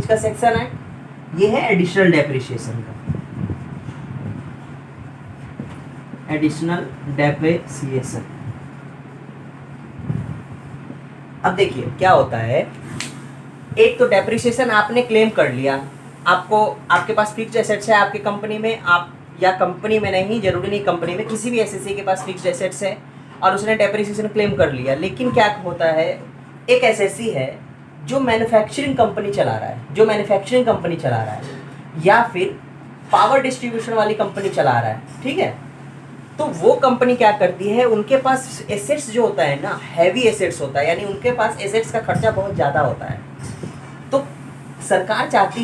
का सेक्शन है, ये है एडिशनल डेप्रिसिएशन का, एडिशनल डेप्रिसिएशन। अब देखिए क्या होता है, एक तो डेप्रिसिएशन आपने क्लेम कर लिया, आपके पास फिक्स्ड एसेट्स है आपकी कंपनी में, आप या कंपनी में नहीं, जरूरी नहीं कंपनी में, किसी भी एसएससी के पास फिक्स्ड एसेट्स है और उसने डेप्रिसिएशन क्लेम कर लिया। लेकिन क्या होता है, एक एसएससी है जो मैन्युफैक्चरिंग कंपनी चला रहा है, या फिर पावर डिस्ट्रीब्यूशन वाली कंपनी चला रहा है, ठीक है। तो वो कंपनी क्या करती है, उनके पास एसेट्स जो होता है ना, हैवी एसेट्स होता है, यानी उनके पास एसेट्स का खर्चा बहुत ज़्यादा होता है। तो सरकार चाहती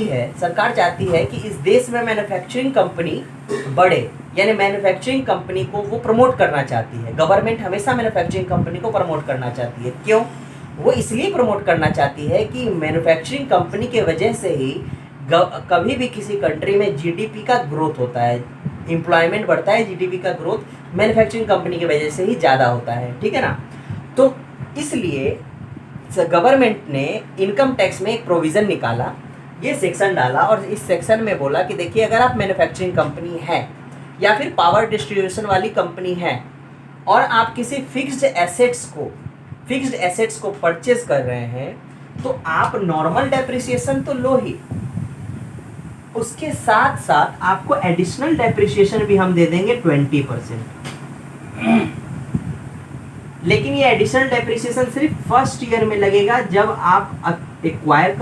है कि इस देश में मैन्युफैक्चरिंग कंपनी बढ़े, यानी मैन्युफैक्चरिंग कंपनी को वो प्रमोट करना चाहती है। गवर्नमेंट हमेशा मैन्युफैक्चरिंग कंपनी को प्रमोट करना चाहती है। क्यों, वो इसलिए प्रमोट करना चाहती है कि मैन्युफैक्चरिंग कंपनी के वजह से ही कभी भी किसी कंट्री में जीडीपी का ग्रोथ होता है, एम्प्लॉयमेंट बढ़ता है, जीडीपी का ग्रोथ मैन्युफैक्चरिंग कंपनी की वजह से ही ज़्यादा होता है, ठीक है ना। तो इसलिए गवर्नमेंट ने इनकम टैक्स में एक प्रोविज़न निकाला, ये सेक्शन डाला और इस सेक्शन में बोला कि देखिए अगर आप मैन्युफैक्चरिंग कंपनी है या फिर पावर डिस्ट्रीब्यूशन वाली कंपनी है और आप किसी फिक्स्ड एसेट्स को परचेज कर रहे हैं तो आप नॉर्मल डेप्रिसिएशन तो लो ही, उसके साथ साथ आपको एडिशनल डेप्रिसिएशन भी हम दे देंगे 20%। लेकिन ये एडिशनल डेप्रिसिएशन सिर्फ फर्स्ट ईयर में लगेगा जब आप एक्वायर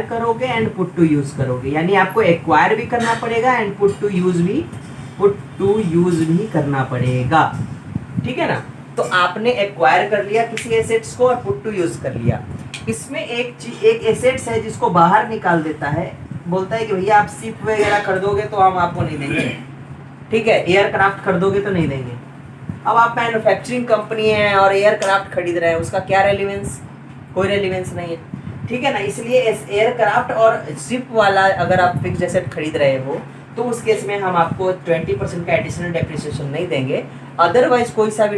करोगे एंड पुट टू यूज करोगे, यानी आपको एक्वायर भी करना पड़ेगा एंड पुट टू यूज भी करना पड़ेगा, ठीक है ना। तो आपने एक्वायर कर लिया किसी एसेट्स को और पुट टू यूज कर लिया। इसमें एक एसेट्स है जिसको बाहर निकाल देता है, बोलता है कि भैया आप शिप वगैरह खरीदोगे तो हम आपको नहीं देंगे, ठीक है, एयरक्राफ्ट खरीदोगे तो नहीं देंगे। अब आप मैन्युफैक्चरिंग कंपनी है और एयरक्राफ्ट खरीद रहे हैं, उसका क्या रेलिवेंस, कोई रेलिवेंस नहीं है, ठीक है ना। इसलिए एयरक्राफ्ट और शिप वाला अगर आप फिक्स्ड एसेट खरीद रहे हो तो उस केस में हम आपको 20% का एडिशनल डेप्रिसिएशन नहीं देंगे। अदरवाइज कोई सा भी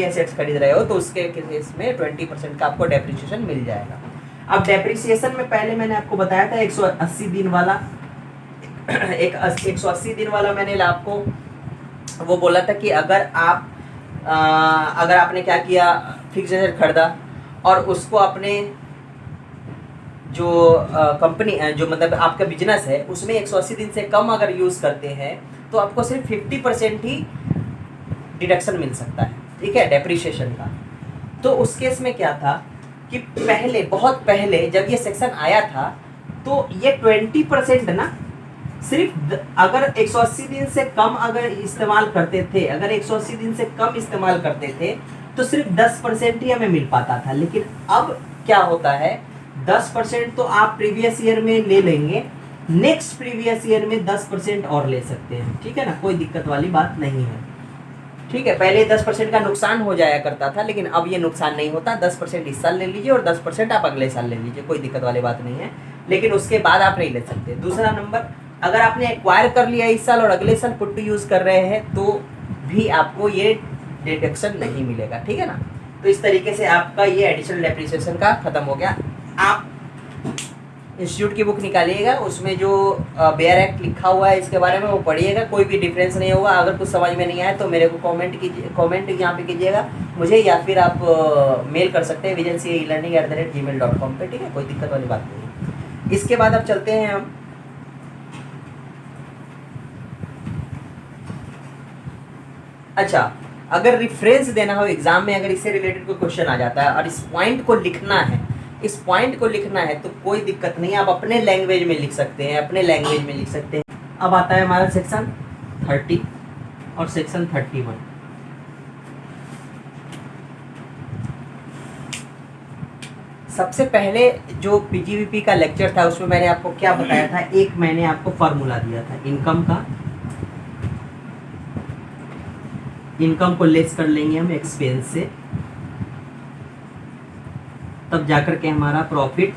एसेट्स खरीद रहे हो तो उसके केस में 20% का आपको डेप्रिसिएशन मिल जाएगा। अब डेप्रिसिएशन में पहले मैंने आपको बताया था 180 दिन वाला, 180 दिन वाला मैंने आपको वो बोला था कि अगर आपने क्या किया, फिक्स्ड एसेट खरीदा और उसको अपने जो कंपनी जो मतलब आपका बिजनेस है उसमें 180 दिन से कम अगर यूज़ करते हैं तो आपको सिर्फ 50% ही डिडक्शन मिल सकता है, ठीक है, डेप्रिसिएशन का। तो उस केस में क्या था कि बहुत पहले जब ये सेक्शन आया था तो ये 20% ना सिर्फ अगर 180 दिन से कम अगर इस्तेमाल करते थे, अगर 180 दिन से कम इस्तेमाल करते थे तो सिर्फ 10% ही हमें मिल पाता था। लेकिन अब क्या होता है, 10% तो आप प्रीवियस ईयर में ले लेंगे, नेक्स्ट प्रीवियस ईयर में 10% और ले सकते हैं, ठीक है ना, कोई दिक्कत वाली बात नहीं है, ठीक है। पहले 10% का नुकसान हो जाया करता था लेकिन अब ये नुकसान नहीं होता, 10% इस साल ले लीजिए और 10% आप अगले साल ले लीजिए, कोई दिक्कत वाली बात नहीं है, लेकिन उसके बाद आप नहीं ले सकते। दूसरा नंबर, अगर आपने एक्वायर कर लिया इस साल और अगले साल पुट टू यूज़ कर रहे हैं तो भी आपको ये डिडक्शन नहीं मिलेगा, ठीक है ना। तो इस तरीके से आपका ये एडिशनल डेप्रिसिएशन का खत्म हो गया। आप इंस्टीट्यूट की बुक निकालिएगा, उसमें जो बेयर एक्ट लिखा हुआ है इसके बारे में वो पढ़िएगा, कोई भी डिफरेंस नहीं होगा। अगर कुछ समझ में नहीं आए तो मेरे को कमेंट यहाँ पे कीजिएगा मुझे, या फिर आप मेल कर सकते हैं visionca@gmail.com पे, ठीक है, कोई दिक्कत वाली बात नहीं है। इसके बाद अब चलते हैं हम अच्छा, अगर रेफरेंस देना हो एग्जाम में, अगर इससे रिलेटेड कोई क्वेश्चन आ जाता है और इस पॉइंट को लिखना है तो कोई दिक्कत नहीं है, आप अपने लैंग्वेज में लिख सकते हैं, अब आता है हमारा सेक्शन 30 और सेक्शन 31। सबसे पहले जो पीजीवीपी का लेक्चर था उसमें मैंने आपको क्या बताया था, एक मैंने आपको फार्मूला दिया था इनकम का, इनकम को लेस कर लेंगे हम एक्सपेंस से, तब जाकर के हमारा प्रॉफिट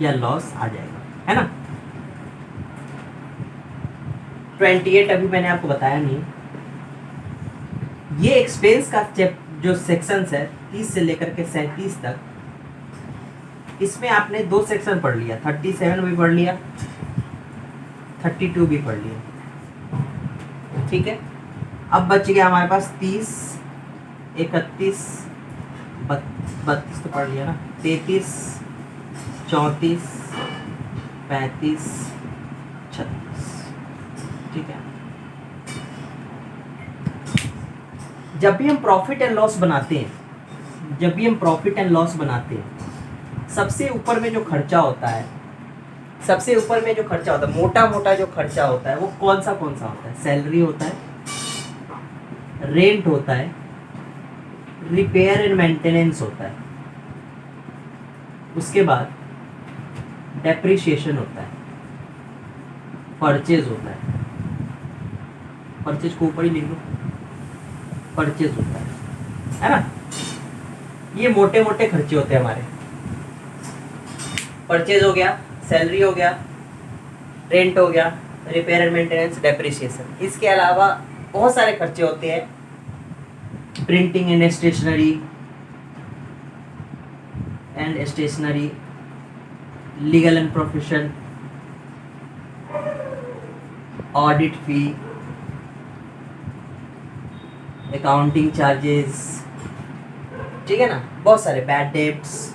या लॉस आ जाएगा, है ना। 28 अभी मैंने आपको बताया नहीं। ये एक्सपेंस का जो सेक्शंस है 30 से लेकर के 37 तक, इसमें आपने 2 सेक्शन पढ़ लिया, 37 भी पढ़ लिया, 32 भी पढ़ लिया, ठीक है। अब बच गया हमारे पास 30, 31, 32 तो पढ़ लिया ना, 33, 34, 35, 36, ठीक है। जब भी हम प्रॉफिट एंड लॉस बनाते हैं, सबसे ऊपर में जो खर्चा होता है, मोटा मोटा जो खर्चा होता है वो कौन सा होता है, सैलरी होता है, रेंट होता है, रिपेयर एंड मेंटेनेंस होता है, उसके बाद डेप्रिसिएशन होता है, परचेज होता है, परचेज को ऊपर ही लिख लो, परचेज होता है ना। ये मोटे मोटे खर्चे होते हैं हमारे। परचेज हो गया, सैलरी हो गया, रेंट हो गया, रिपेयर एंड मेंटेनेंस, डेप्रिसिएशन। इसके अलावा बहुत सारे खर्चे होते हैं, printing and stationery, legal and profession, audit fee, accounting charges, ठीक है ना, बहुत सारे बैड डेट्स,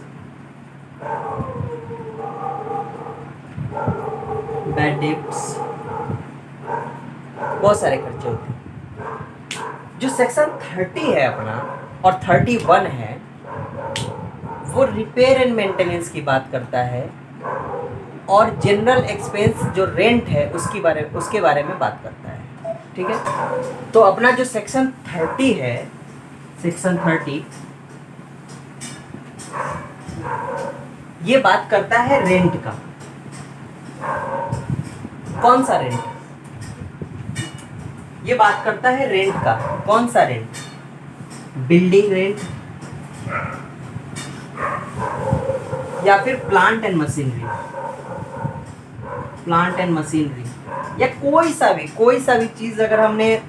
बहुत सारे खर्चे होते हैं। जो सेक्शन 30 है अपना और 31 है वो रिपेयर एंड मेंटेनेंस की बात करता है, और जनरल एक्सपेंस जो रेंट है उसके बारे में बात करता है, ठीक है। तो अपना जो सेक्शन 30 है, सेक्शन 30 ये बात करता है रेंट का। कौन सा रेंट? ये बात करता है रेंट का। कौन सा रेंट? बिल्डिंग रेंट या फिर प्लांट एंड मशीनरी, या कोई सा भी चीज अगर हमने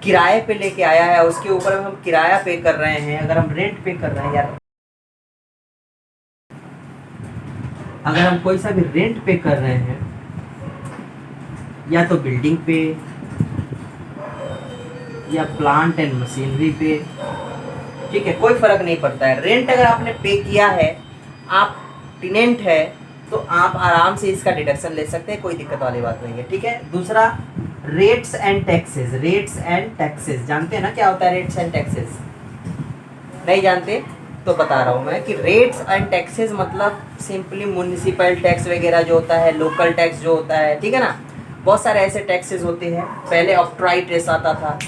किराए पे लेके आया है, उसके ऊपर हम किराया पे कर रहे हैं, अगर हम रेंट पे कर रहे हैं, यार अगर हम कोई सा भी रेंट पे कर रहे हैं, या तो बिल्डिंग पे या प्लांट एंड मशीनरी पे, ठीक है, कोई फर्क नहीं पड़ता है। रेंट अगर आपने पे किया है, आप टेनेंट है, तो आप आराम से इसका डिडक्शन ले सकते हैं, कोई दिक्कत वाली बात नहीं है, ठीक है। दूसरा, रेट्स एंड टैक्सेस। जानते हैं ना क्या होता है रेट्स एंड टैक्सेस? नहीं जानते तो बता रहा हूँ मैं कि रेट्स एंड टैक्सेस मतलब सिंपली म्युनिसिपल टैक्स वगैरह जो होता है, लोकल टैक्स जो होता है, ठीक है ना। बहुत सारे ऐसे टैक्सेस होते हैं। पहले ऑक्ट्राइट रेस आता था,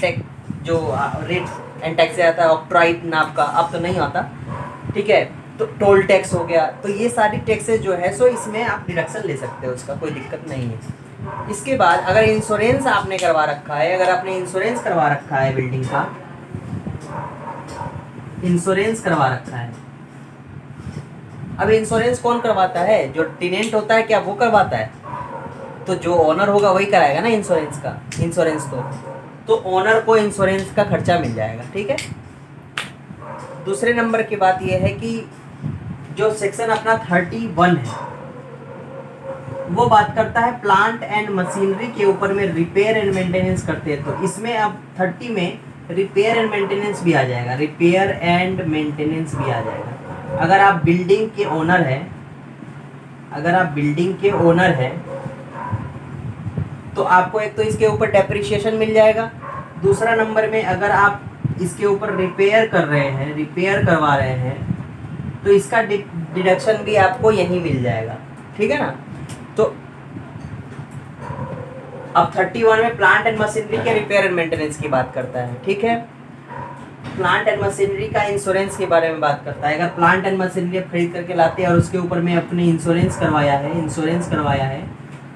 जो रेट्स एंड टैक्स आता है ऑक्ट्राइट नाम का, अब तो नहीं आता, ठीक है। तो टोल टैक्स हो गया, तो ये सारी टैक्सेस जो है सो इसमें आप डिडक्शन ले सकते हो, उसका कोई दिक्कत नहीं है। इसके बाद अगर इंश्योरेंस आपने करवा रखा है, अगर आपने इंश्योरेंस करवा रखा है, बिल्डिंग का इंश्योरेंस करवा रखा है, अब इंश्योरेंस कौन करवाता है? जो टेनेंट होता है, क्या वो करवाता है? तो जो ओनर होगा वही कराएगा ना इंश्योरेंस का। इंश्योरेंस तो ओनर को इंश्योरेंस का खर्चा मिल जाएगा, ठीक है। दूसरे नंबर की बात यह है कि जो सेक्शन अपना 31 है वो बात करता है प्लांट एंड मशीनरी के ऊपर में रिपेयर एंड मेंटेनेंस करते हैं। तो इसमें अब 30 में रिपेयर एंड मेंटेनेंस भी आ जाएगा, अगर आप बिल्डिंग के ओनर हैं, तो आपको एक तो इसके ऊपर डेप्रिसिएशन मिल जाएगा। दूसरा नंबर में अगर आप इसके ऊपर रिपेयर करवा रहे हैं, तो इसका डिडक्शन भी आपको यहीं मिल जाएगा, ठीक है ना। तो अब 31 में प्लांट एंड मशीनरी के रिपेयर एंड मेंटेनेंस की बात करता है, ठीक है। प्लांट एंड मशीनरी का इंश्योरेंस के बारे में बात करता है। अगर प्लांट एंड मशीनरी आप खरीद करके लाते हैं और उसके ऊपर में अपने इंश्योरेंस करवाया है,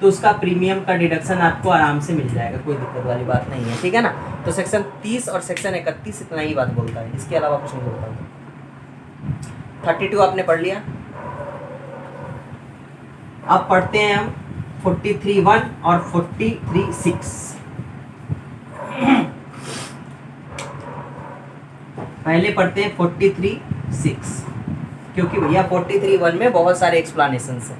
तो उसका प्रीमियम का डिडक्शन आपको आराम से मिल जाएगा, कोई दिक्कत वाली बात नहीं है, ठीक है ना। तो सेक्शन 30 और सेक्शन 31 इतना ही बात बोलता है, इसके अलावा कुछ नहीं बोलता। 32 आपने पढ़ लिया। अब पढ़ते हैं हम 43(1) और 43(6). पहले पढ़ते हैं 43(6), क्योंकि भैया 43(1) में बहुत सारे एक्सप्लेनेशंस हैं,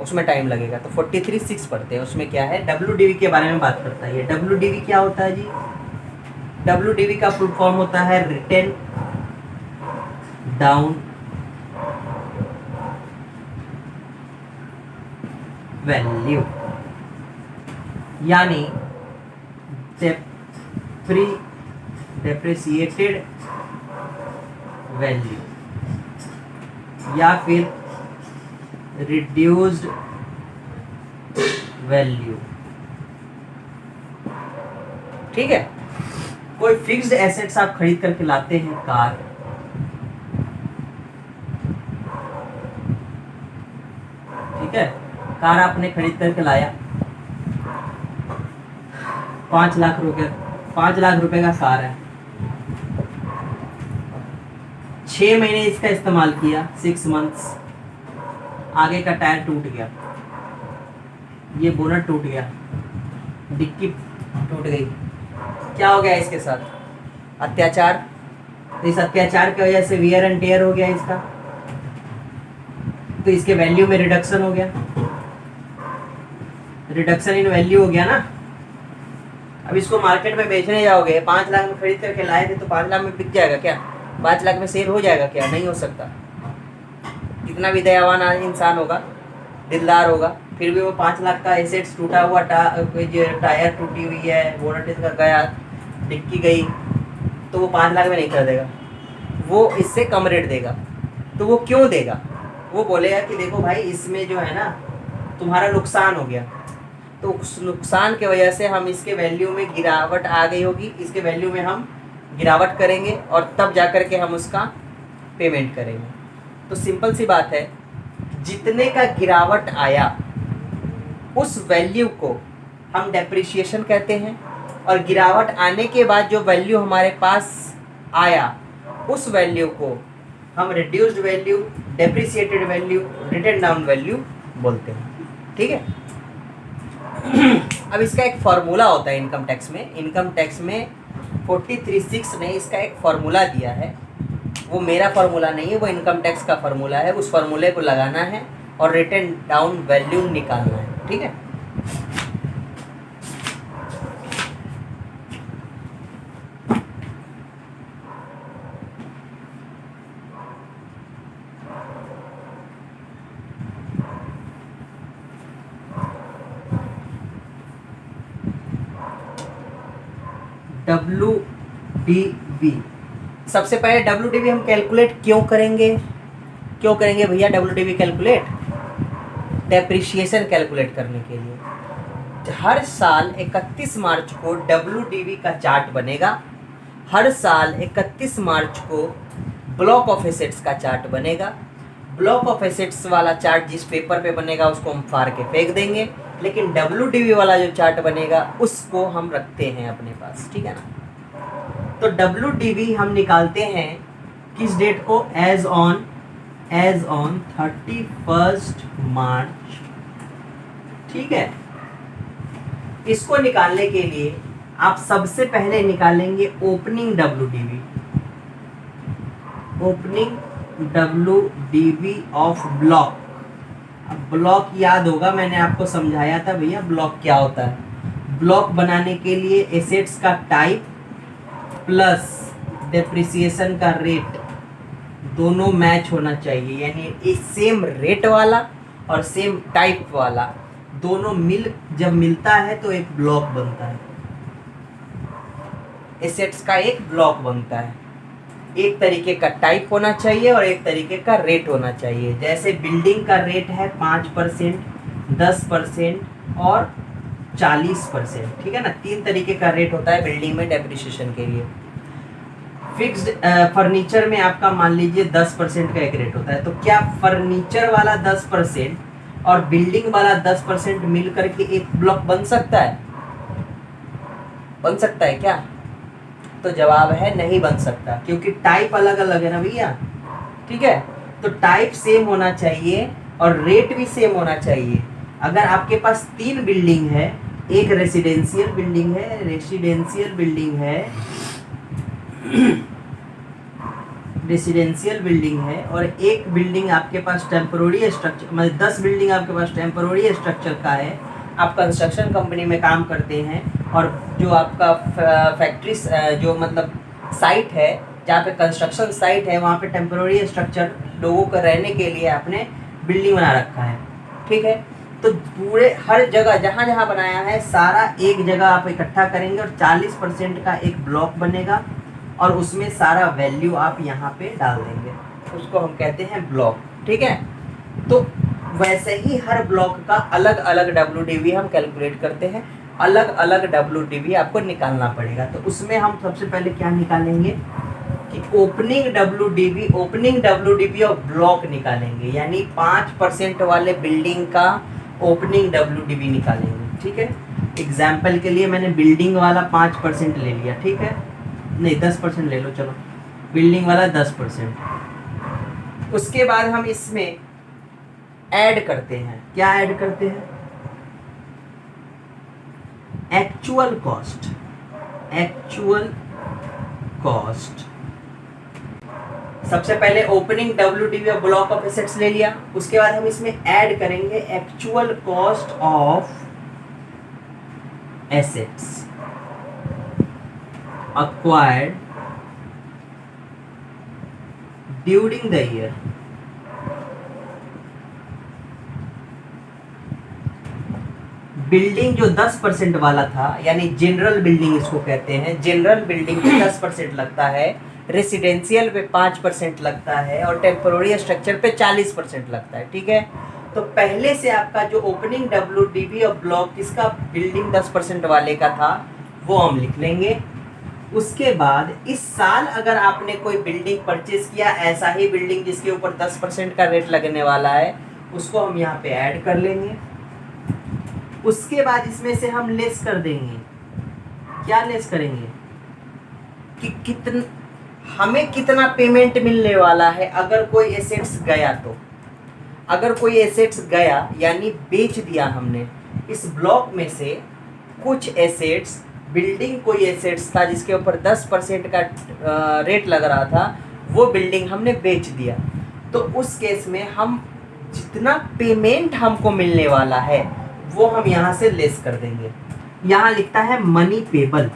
उसमें टाइम लगेगा। तो 43(6) पढ़ते हैं। उसमें क्या है, WDV के बारे में बात करता है। ये WDV क्या होता है जी? WDV का फुल फॉर्म होता है रिटेन डाउन वैल्यू, यानी डेप्रिसिएटेड वैल्यू या फिर रिड्यूस्ड वैल्यू, ठीक है। कोई फिक्स्ड एसेट्स आप खरीद करके लाते हैं, कार, ठीक है, कार आपने खरीद करके लाया, 5 लाख रुपए का कार है, 6 महीने इसका इस्तेमाल किया, 6 मंथ्स, आगे का टायर टूट गया, ये बोनट टूट गया, डिक्की टूट गई, क्या हो गया इसके साथ? अत्याचार। तो इस अत्याचार की वजह से वियर एंड टेयर हो गया इसका, तो इसके वैल्यू में रिडक्शन हो गया, रिडक्शन इन वैल्यू हो गया ना। अब इसको मार्केट में बेचने जाओगे, 5 लाख में खरीद करके लाए थे तो 5 लाख में बिक जाएगा क्या? 5 लाख में सेल हो जाएगा क्या? नहीं हो सकता। कितना भी दयावान इंसान होगा, दिलदार होगा, फिर भी वो 5 लाख का एसेट्स, टूटा हुआ टायर टूटी हुई है, बोनट इसका गया, डिक्की गई, तो वो 5 लाख में नहीं कर देगा, वो इससे कम रेट देगा। तो वो क्यों देगा? वो बोलेगा कि देखो भाई इसमें जो है ना तुम्हारा नुकसान हो गया, तो उस नुकसान की वजह से हम इसके वैल्यू में गिरावट आ गई होगी, इसके वैल्यू में हम गिरावट करेंगे और तब जा कर के हम उसका पेमेंट करेंगे। तो सिंपल सी बात है, जितने का गिरावट आया उस वैल्यू को हम डेप्रिसिएशन कहते हैं, और गिरावट आने के बाद जो वैल्यू हमारे पास आया उस वैल्यू को हम reduced value, depreciated value, written down value बोलते हैं। ठीक है। अब इसका एक फार्मूला होता है इनकम टैक्स में। इनकम टैक्स में 43(6) ने इसका एक फार्मूला दिया है, वो मेरा फार्मूला नहीं है, वो इनकम टैक्स का फार्मूला है। उस फार्मूले को लगाना है और रिटन डाउन वैल्यू निकालना है। ठीक है। WDV, सबसे पहले WDV हम कैलकुलेट क्यों करेंगे भैया? WDV कैलकुलेट डेप्रिसिएशन कैलकुलेट करने के लिए। हर साल 31 मार्च को WDV का चार्ट बनेगा, हर साल 31 मार्च को ब्लॉक ऑफ एसेट्स का चार्ट बनेगा। ब्लॉक ऑफ एसेट्स वाला चार्ट जिस पेपर पे बनेगा उसको हम फाड़ के फेंक देंगे, लेकिन WDV वाला जो चार्ट बनेगा उसको हम रखते हैं अपने पास। ठीक है ना। तो WDV हम निकालते हैं किस डेट को? एज ऑन 31 मार्च। ठीक है। इसको निकालने के लिए आप सबसे पहले निकालेंगे opening WDV, opening WDV of block. अब ब्लॉक याद होगा, मैंने आपको समझाया था भैया ब्लॉक क्या होता है। ब्लॉक बनाने के लिए एसेट्स का टाइप प्लस डेप्रिसिएशन का रेट दोनों मैच होना चाहिए, यानी सेम रेट वाला और सेम टाइप वाला दोनों जब मिलता है तो एक ब्लॉक बनता है, एसेट्स का एक ब्लॉक बनता है। एक तरीके का टाइप होना चाहिए और एक तरीके का रेट होना चाहिए। जैसे बिल्डिंग का रेट है 5%, 10% और 40%। ठीक है ना। 3 तरीके का रेट होता है बिल्डिंग में डेप्रिसिएशन के लिए। फिक्स्ड फर्नीचर में आपका मान लीजिए 10% का एक रेट होता है। तो क्या फर्नीचर वाला 10% और बिल्डिंग वाला 10% मिल करके एक ब्लॉक बन सकता है? बन सकता है क्या? तो जवाब है नहीं बन सकता, क्योंकि टाइप अलग अलग है ना भैया। ठीक है। तो टाइप सेम होना चाहिए और रेट भी सेम होना चाहिए। अगर आपके पास 3 बिल्डिंग है, एक रेसिडेंशियल बिल्डिंग है और एक बिल्डिंग आपके पास टेम्पोररी स्ट्रक्चर, मतलब 10 बिल्डिंग आपके पास टेम्पोररी स्ट्रक्चर का है, आप कंस्ट्रक्शन कंपनी में काम करते हैं, और जो आपका फैक्ट्री जो मतलब साइट है जहाँ पे कंस्ट्रक्शन साइट है वहाँ पे टेम्पोररी स्ट्रक्चर लोगों को रहने के लिए आपने बिल्डिंग बना रखा है। ठीक है। तो पूरे हर जगह जहाँ जहाँ बनाया है सारा एक जगह आप इकट्ठा करेंगे और 40% का एक ब्लॉक बनेगा और उसमें सारा वैल्यू आप यहाँ पे डाल देंगे, उसको हम कहते हैं ब्लॉक। ठीक है। तो वैसे ही हर ब्लॉक का अलग अलग WDV हम कैलकुलेट करते हैं, अलग अलग WDV आपको निकालना पड़ेगा। तो उसमें हम सबसे पहले क्या निकालेंगे कि ओपनिंग WDV और ब्लॉक निकालेंगे, यानी 5% वाले बिल्डिंग का ओपनिंग WDV निकालेंगे। ठीक है। एग्जाम्पल के लिए मैंने बिल्डिंग वाला 5% ले लिया। ठीक है, नहीं 10% ले लो, चलो बिल्डिंग वाला 10%। उसके बाद हम इसमें ऐड करते हैं, क्या ऐड करते हैं? Actual cost. एक्चुअल कॉस्ट सबसे पहले opening WDV of block of assets ले लिया, उसके बाद हम इसमें ऐड करेंगे actual cost of assets acquired during the year। Building जो 10% वाला था, यानी जनरल बिल्डिंग इसको कहते हैं, जनरल बिल्डिंग पे 10% लगता है, रेसिडेंशियल पे 5% लगता है और टेम्पोररी स्ट्रक्चर पे 40% लगता है। ठीक है, तो पहले से आपका जो ओपनिंग WDV और ब्लॉक इसका बिल्डिंग 10% वाले का था वो हम लिख लेंगे। उसके बाद इस साल अगर आपने कोई बिल्डिंग परचेज किया, ऐसा ही बिल्डिंग जिसके ऊपर 10% का रेट लगने वाला है, उसको हम यहाँ पे ऐड कर लेंगे। उसके बाद इसमें से हम लेस कर देंगे, क्या लेस करेंगे कि हमें कितना पेमेंट मिलने वाला है अगर कोई एसेट्स गया। तो अगर कोई एसेट्स गया यानी बेच दिया हमने, इस ब्लॉक में से कुछ एसेट्स, बिल्डिंग कोई एसेट्स था जिसके ऊपर 10% का रेट लग रहा था, वो बिल्डिंग हमने बेच दिया, तो उस केस में हम जितना पेमेंट हमको मिलने वाला है वो हम यहाँ से लेस कर देंगे। यहाँ लिखता है मनी पेबल,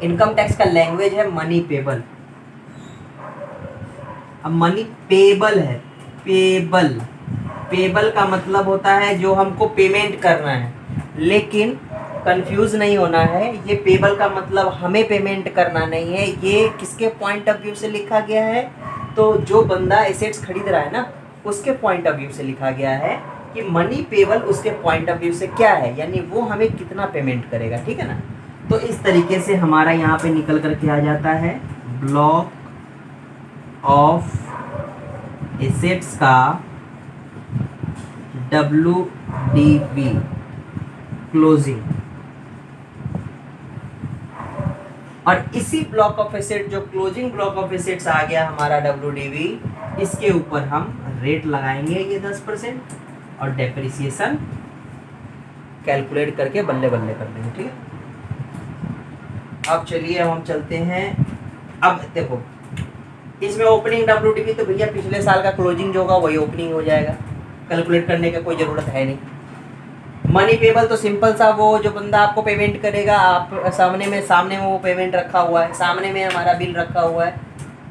इनकम टैक्स का लैंग्वेज है मनी पेबल। अब मनी पेबल है, पेबल, पेबल का मतलब होता है जो हमको पेमेंट करना है, लेकिन कंफ्यूज नहीं होना है, ये पेबल का मतलब हमें पेमेंट करना नहीं है। ये किसके पॉइंट ऑफ व्यू से लिखा गया है? तो जो बंदा एसेट्स खरीद रहा है ना, उसके पॉइंट ऑफ व्यू से लिखा गया है कि मनी पेबल उसके पॉइंट ऑफ व्यू से क्या है, यानी वो हमें कितना पेमेंट करेगा। ठीक है ना, तो इस तरीके से हमारा यहाँ पे निकल कर के आ जाता है ब्लॉक ऑफ एसेट्स का WDV क्लोजिंग। और इसी ब्लॉक ऑफ एसेट, जो क्लोजिंग ब्लॉक ऑफ एसेट्स आ गया हमारा WDV, इसके ऊपर हम रेट लगाएंगे ये 10% और डेप्रिसिएशन कैलकुलेट करके बल्ले बल्ले कर देंगे। ठीक है, अब चलिए हम चलते हैं। अब देखो इसमें ओपनिंग WDV तो भैया पिछले साल का क्लोजिंग जो होगा वही ओपनिंग हो जाएगा, कैलकुलेट करने का कोई ज़रूरत है नहीं। मनी पेबल तो सिंपल सा, वो जो बंदा आपको पेमेंट करेगा, आप सामने में वो पेमेंट रखा हुआ है, सामने में हमारा बिल रखा हुआ है,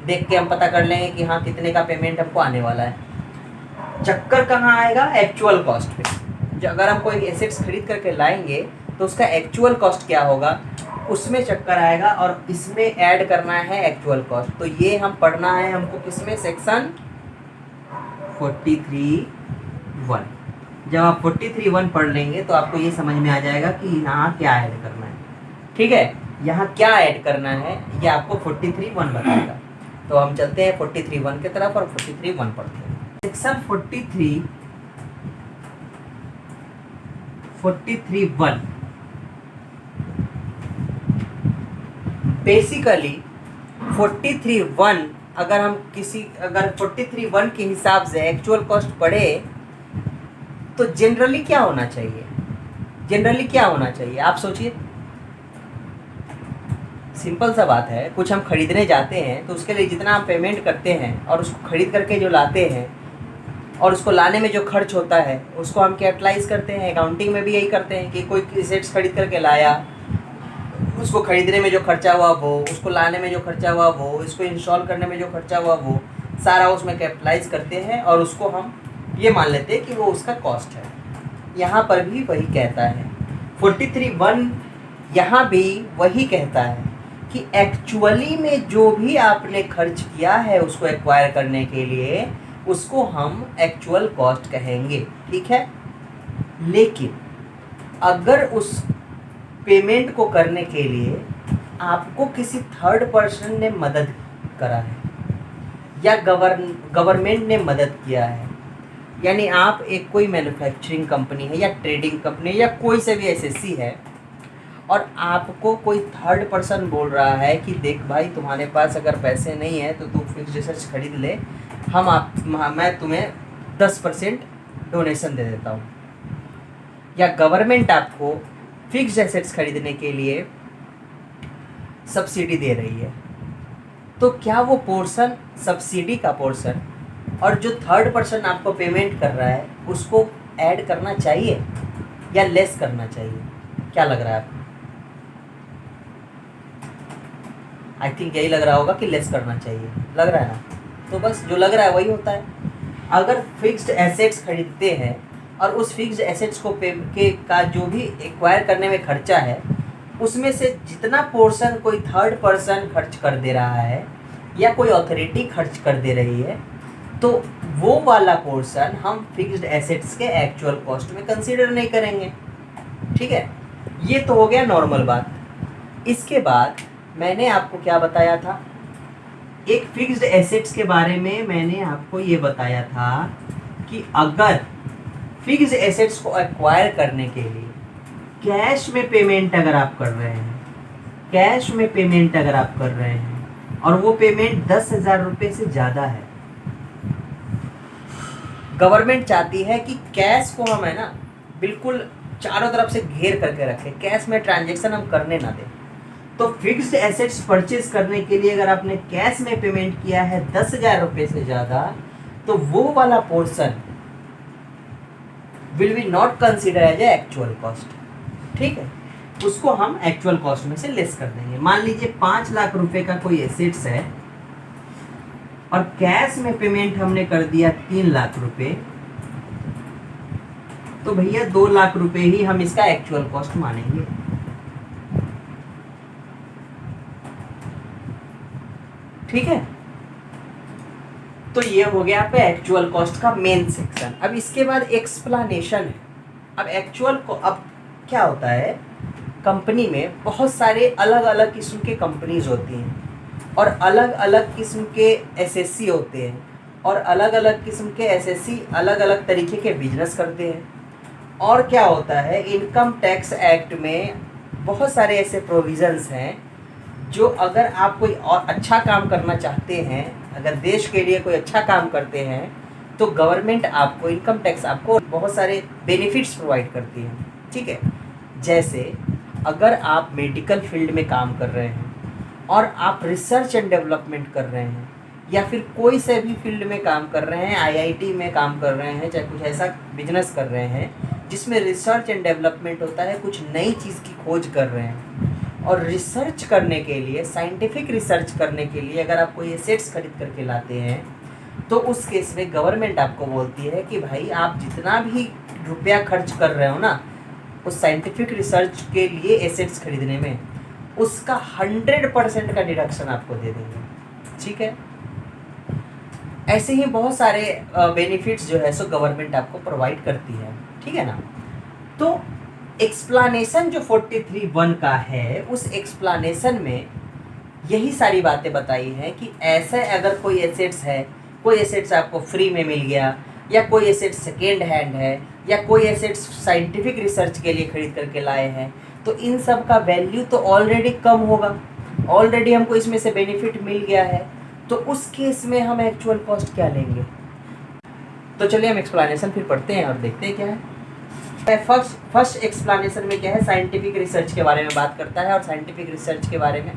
देख के हम पता कर लेंगे कि हाँ कितने का पेमेंट हमको आने वाला है। चक्कर कहाँ आएगा? एक्चुअल कॉस्ट पे। जो अगर हम कोई एसेट्स खरीद करके लाएंगे तो उसका एक्चुअल कॉस्ट क्या होगा, उसमें चक्कर आएगा, और इसमें ऐड करना है एक्चुअल कॉस्ट। तो ये हम पढ़ना है हमको किसमें? सेक्शन 43(1). जब आप 43(1) पढ़ लेंगे तो आपको ये समझ में आ जाएगा कि यहाँ क्या ऐड करना है। ठीक है, यहाँ क्या ऐड करना है ये आपको 43(1) बताएगा। तो हम चलते हैं 43(1) की तरफ और 43(1) पढ़ते हैं। सेक्शन 43(1) बेसिकली 43(1) अगर 43(1) के हिसाब से एक्चुअल कॉस्ट पढ़े तो जनरली क्या होना चाहिए? जनरली क्या होना चाहिए आप सोचिए। सिंपल सा बात है, कुछ हम खरीदने जाते हैं तो उसके लिए जितना हम पेमेंट करते हैं और उसको खरीद करके जो लाते हैं और उसको लाने में जो खर्च होता है उसको हम कैपिटलाइज करते हैं। अकाउंटिंग में भी यही करते हैं कि कोई एसेट्स खरीद करके लाया, उसको खरीदने में जो खर्चा हुआ वो, उसको लाने में जो खर्चा हुआ वो, इसको इंस्टॉल करने में जो खर्चा हुआ वो, सारा उसमें कैपिटलाइज करते हैं और उसको हम ये मान लेते हैं कि वो उसका कॉस्ट है। यहाँ पर भी वही कहता है 43(1) यहाँ भी वही कहता है कि एक्चुअली में जो भी आपने खर्च किया है उसको एक्वायर करने के लिए, उसको हम एक्चुअल कॉस्ट कहेंगे। ठीक है, लेकिन अगर उस पेमेंट को करने के लिए आपको किसी थर्ड पर्सन ने मदद करा है या गवर्नमेंट ने मदद किया है, यानी आप एक कोई मैन्युफैक्चरिंग कंपनी है या ट्रेडिंग कंपनी या कोई से भी एसएससी है और आपको कोई थर्ड पर्सन बोल रहा है कि देख भाई तुम्हारे पास अगर पैसे नहीं है तो तू फिक्स्ड एसेट्स खरीद ले, मैं तुम्हें 10% डोनेशन दे देता हूँ, या गवर्नमेंट आपको फिक्स्ड एसेट्स खरीदने के लिए सब्सिडी दे रही है, तो क्या वो पोर्शन, सब्सिडी का पोर्शन और जो थर्ड पर्सन आपको पेमेंट कर रहा है उसको ऐड करना चाहिए या लेस करना चाहिए? क्या लग रहा है आपको? आई थिंक यही लग रहा होगा कि लेस करना चाहिए, लग रहा है ना? तो बस जो लग रहा है वही होता है। अगर फिक्स्ड एसेट्स खरीदते हैं और उस फिक्स्ड एसेट्स को का जो भी एक्वायर करने में खर्चा है उसमें से जितना पोर्शन कोई थर्ड पर्सन खर्च कर दे रहा है या कोई अथॉरिटी खर्च कर दे रही है, तो वो वाला पोर्शन हम फिक्स्ड एसेट्स के एक्चुअल कॉस्ट में कंसीडर नहीं करेंगे। ठीक है, ये तो हो गया नॉर्मल बात। इसके बाद मैंने आपको क्या बताया था, एक फिक्स्ड एसेट्स के बारे में मैंने आपको ये बताया था कि अगर फिक्स्ड एसेट्स को एक्वायर करने के लिए कैश में पेमेंट अगर आप कर रहे हैं, कैश में पेमेंट अगर आप कर रहे हैं और वो पेमेंट 10,000 रुपये से ज़्यादा है, गवर्नमेंट चाहती है कि कैश को हम है ना बिल्कुल चारों तरफ से घेर करके रखें, कैश में ट्रांजैक्शन हम करने ना दें। तो फिक्स्ड एसेट्स परचेज करने के लिए अगर आपने कैश में पेमेंट किया है 10,000 रुपये से ज़्यादा, तो वो वाला portion will be not consider as a actual cost. ठीक है, उसको हम एक्चुअल कॉस्ट में से लेस कर देंगे। मान लीजिए 5 लाख रुपए का कोई एसेट्स है और कैश में पेमेंट हमने कर दिया 3 लाख रुपए, तो भैया 2 लाख रुपए ही हम इसका एक्चुअल कॉस्ट मानेंगे। ठीक है, तो ये हो गया आपका एक्चुअल कॉस्ट का मेन सेक्शन। अब इसके बाद एक्सप्लेनेशन है। अब एक्चुअल को अब क्या होता है, कंपनी में बहुत सारे अलग अलग किस्म के कंपनीज होती हैं और अलग अलग किस्म के एसएससी होते हैं और अलग अलग किस्म के एसएससी अलग अलग तरीके के बिजनेस करते हैं। और क्या होता है, इनकम टैक्स एक्ट में बहुत सारे ऐसे प्रोविजंस हैं जो अगर आप कोई और अच्छा काम करना चाहते हैं, अगर देश के लिए कोई अच्छा काम करते हैं, तो गवर्नमेंट आपको इनकम टैक्स आपको बहुत सारे बेनिफिट्स प्रोवाइड करती है। ठीक है, जैसे अगर आप मेडिकल फील्ड में काम कर रहे हैं और आप रिसर्च एंड डेवलपमेंट कर रहे हैं या फिर कोई से भी फील्ड में काम कर रहे हैं, आईआईटी में काम कर रहे हैं, चाहे कुछ ऐसा बिजनेस कर रहे हैं जिसमें रिसर्च एंड डेवलपमेंट होता है, कुछ नई चीज़ की खोज कर रहे हैं, और रिसर्च करने के लिए, साइंटिफिक रिसर्च करने के लिए अगर आप कोई एसेट्स खरीद करके लाते हैं, तो उस केस में गवर्नमेंट आपको बोलती है कि भाई आप जितना भी रुपया खर्च कर रहे हो ना उस साइंटिफिक रिसर्च के लिए एसेट्स खरीदने में, उसका 100% का डिडक्शन आपको दे देंगे। ठीक है, ऐसे ही बहुत सारे बेनिफिट्स जो है सो गवर्नमेंट आपको प्रोवाइड करती है। ठीक है ना, तो एक्सप्लेनेशन जो 43(1) का है, उस एक्सप्लेनेशन में यही सारी बातें बताई हैं कि ऐसे अगर कोई एसेट्स है, कोई एसेट्स आपको फ्री में मिल गया, या कोई एसेट्स सेकेंड हैंड है, या कोई एसेट्स साइंटिफिक रिसर्च के लिए खरीद करके लाए हैं, तो इन सब का वैल्यू तो ऑलरेडी कम होगा, ऑलरेडी हमको इसमें से बेनिफिट मिल गया है, तो उस केस में हम एक्चुअल कॉस्ट क्या लेंगे। तो चलिए हम एक्सप्लेनेशन फिर पढ़ते हैं और देखते हैं क्या है। फर्स्ट एक्सप्लेनेशन में क्या है, साइंटिफिक रिसर्च के बारे में बात करता है। और साइंटिफिक रिसर्च के बारे में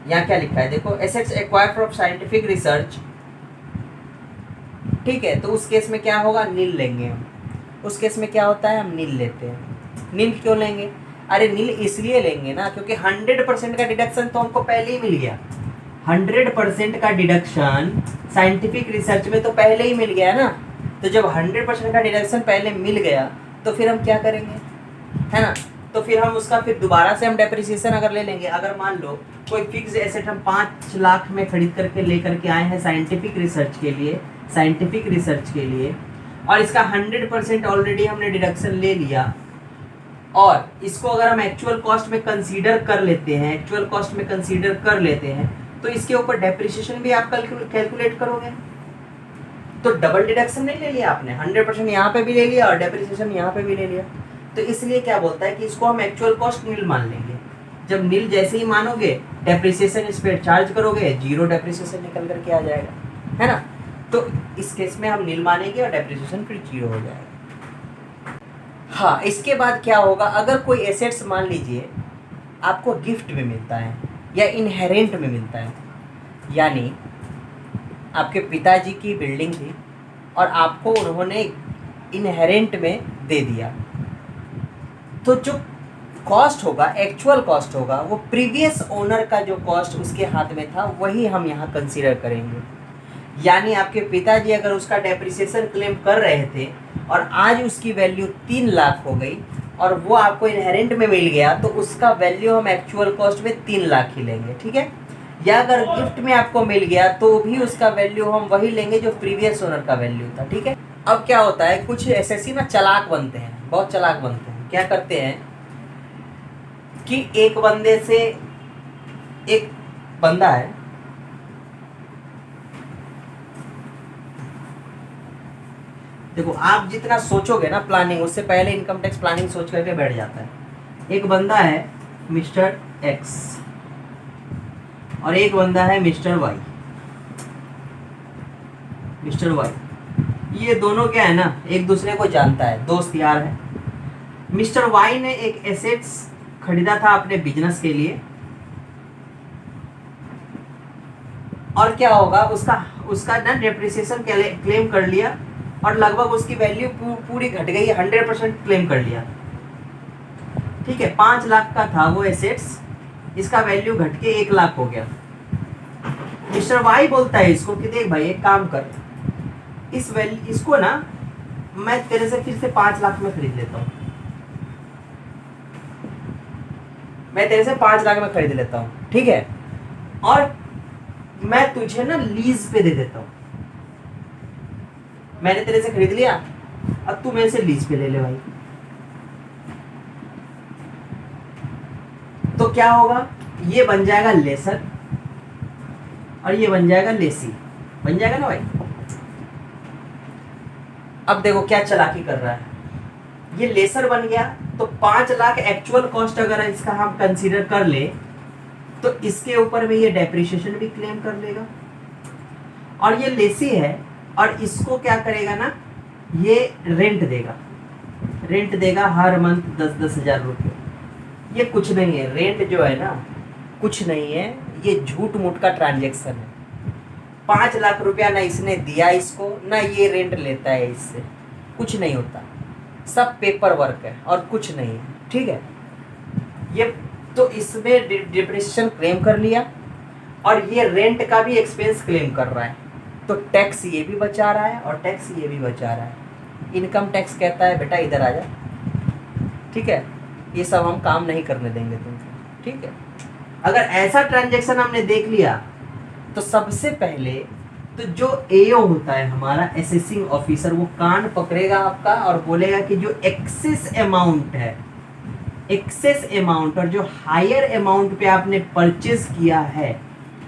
यहाँ क्या लिखा है देखो, assets acquired from scientific research. ठीक है, तो उस केस में क्या होगा, नील लेंगे हम। उस केस में क्या होता है, हम नील लेते हैं। नील क्यों लेंगे, अरे नील इसलिए लेंगे ना क्योंकि 100% का डिडक्शन तो हमको पहले ही मिल गया। 100% का डिडक्शन साइंटिफिक रिसर्च में तो पहले ही मिल गया ना, तो जब 100% का डिडक्शन पहले मिल गया तो फिर हम क्या करेंगे, है ना, तो फिर हम उसका फिर दोबारा से हम डेप्रिसिएशन अगर ले लेंगे। अगर मान लो कोई फिक्स एसेट हम 5 लाख में खरीद करके लेकर के आए हैं साइंटिफिक रिसर्च के लिए, और इसका 100% ऑलरेडी हमने डिडक्शन ले लिया, और इसको अगर हम एक्चुअल कॉस्ट में कंसीडर कर लेते हैं, तो इसके ऊपर डेप्रिसिएशन भी आप कैलकुलेट करोगे, तो डबल डिडक्शन नहीं ले लिया आपने, 100% यहाँ पे भी ले लिया और डेप्रिसिएशन यहाँ पे भी ले लिया। तो इसलिए क्या बोलता है कि इसको हम एक्चुअल कॉस्ट नील मान लेंगे। जब नील जैसे ही मानोगे, डेप्रिसिएशन इस पर चार्ज करोगे, 0 डेप्रिसिएशन निकल करके आ जाएगा, है ना। तो इस केस में हम नील मानेंगे और डेप्रिसिएशन फिर 0 हो जाएगा। हाँ, इसके बाद क्या होगा, अगर कोई एसेट्स मान लीजिए आपको गिफ्ट में मिलता है या इनहेरेंट में मिलता है, यानी आपके पिताजी की बिल्डिंग थी और आपको उन्होंने इनहेरेंट में दे दिया, तो जो कॉस्ट होगा, एक्चुअल कॉस्ट होगा, वो प्रीवियस ओनर का जो कॉस्ट उसके हाथ में था वही हम यहाँ कंसीडर करेंगे। यानी आपके पिताजी अगर उसका डेप्रिसिएशन क्लेम कर रहे थे और आज उसकी वैल्यू 3 लाख हो गई और वो आपको इनहेरेंट में मिल गया, तो उसका वैल्यू हम एक्चुअल कॉस्ट में 3 लाख ही लेंगे, ठीक है। या अगर गिफ्ट में आपको मिल गया तो भी उसका वैल्यू हम वही लेंगे जो प्रीवियस ओनर का वैल्यू था, ठीक है। अब क्या होता है, कुछ एसएससी ना चालाक बनते हैं, बहुत चालाक बनते हैं। क्या करते हैं कि एक बंदे से, एक बंदा है, देखो आप जितना सोचोगे ना प्लानिंग, उससे पहले इनकम टैक्स प्लानिंग सोच करके बैठ जाता है। एक बंदा है मिस्टर एक्स और एक बंदा है मिस्टर वाई। मिस्टर वाई ये दोनों क्या है ना, एक दूसरे को जानता है, दोस्त यार है। मिस्टर वाई ने एक एसेट्स खरीदा था अपने बिजनेस के लिए, और क्या होगा, उसका ना डेप्रिसिएशन क्लेम कर लिया और लगभग उसकी वैल्यू पूरी घट गई, 100% क्लेम कर लिया, ठीक है। 5 लाख का था वो एसेट्स, इसका वैल्यू घट के 1 लाख हो गया। मिस्टर वाई बोलता है इसको कि देख भाई एक काम कर, इसको ना मैं तेरे से फिर से 5 लाख में खरीद लेता हूँ, मैं तेरे से 5 लाख में खरीद लेता हूँ, ठीक है, और मैं तुझे ना लीज पे दे देता हूँ। मैंने तेरे से खरीद लिया, अब तू मेरे से लीज पे ले ले भाई। तो क्या होगा, ये बन जाएगा लेसर और ये बन जाएगा लेसी, बन जाएगा ना भाई। अब देखो क्या चालाकी कर रहा है, ये लेसर बन गया तो 5 लाख एक्चुअल कॉस्ट अगर इसका हम कंसीडर कर ले तो इसके ऊपर में ये डेप्रिसिएशन भी क्लेम कर लेगा। और ये लेसी है और इसको क्या करेगा ना, ये रेंट देगा हर मंथ 10-10 हजार रुपये। ये कुछ नहीं है, रेंट जो है ना कुछ नहीं है, ये झूठ मूठ का ट्रांजेक्शन है। 5 लाख रुपया ना इसने दिया इसको, ना ये रेंट लेता है इससे, कुछ नहीं होता, सब पेपर वर्क है और कुछ नहीं है, ठीक है। ये तो इसमें डिप्रिसिएशन क्लेम कर लिया और ये रेंट का भी एक्सपेंस क्लेम कर रहा है, तो टैक्स ये भी बचा रहा है और टैक्स ये भी बचा रहा है। इनकम टैक्स कहता है बेटा इधर आ जा, ठीक है, ये सब हम काम नहीं करने देंगे तुमको, ठीक है। अगर ऐसा ट्रांजैक्शन हमने देख लिया तो सबसे पहले तो जो एओ होता है हमारा असेसिंग ऑफिसर, वो कान पकड़ेगा आपका और बोलेगा कि जो एक्सेस अमाउंट है, एक्सेस अमाउंट और जो हायर अमाउंट पे आपने परचेज किया है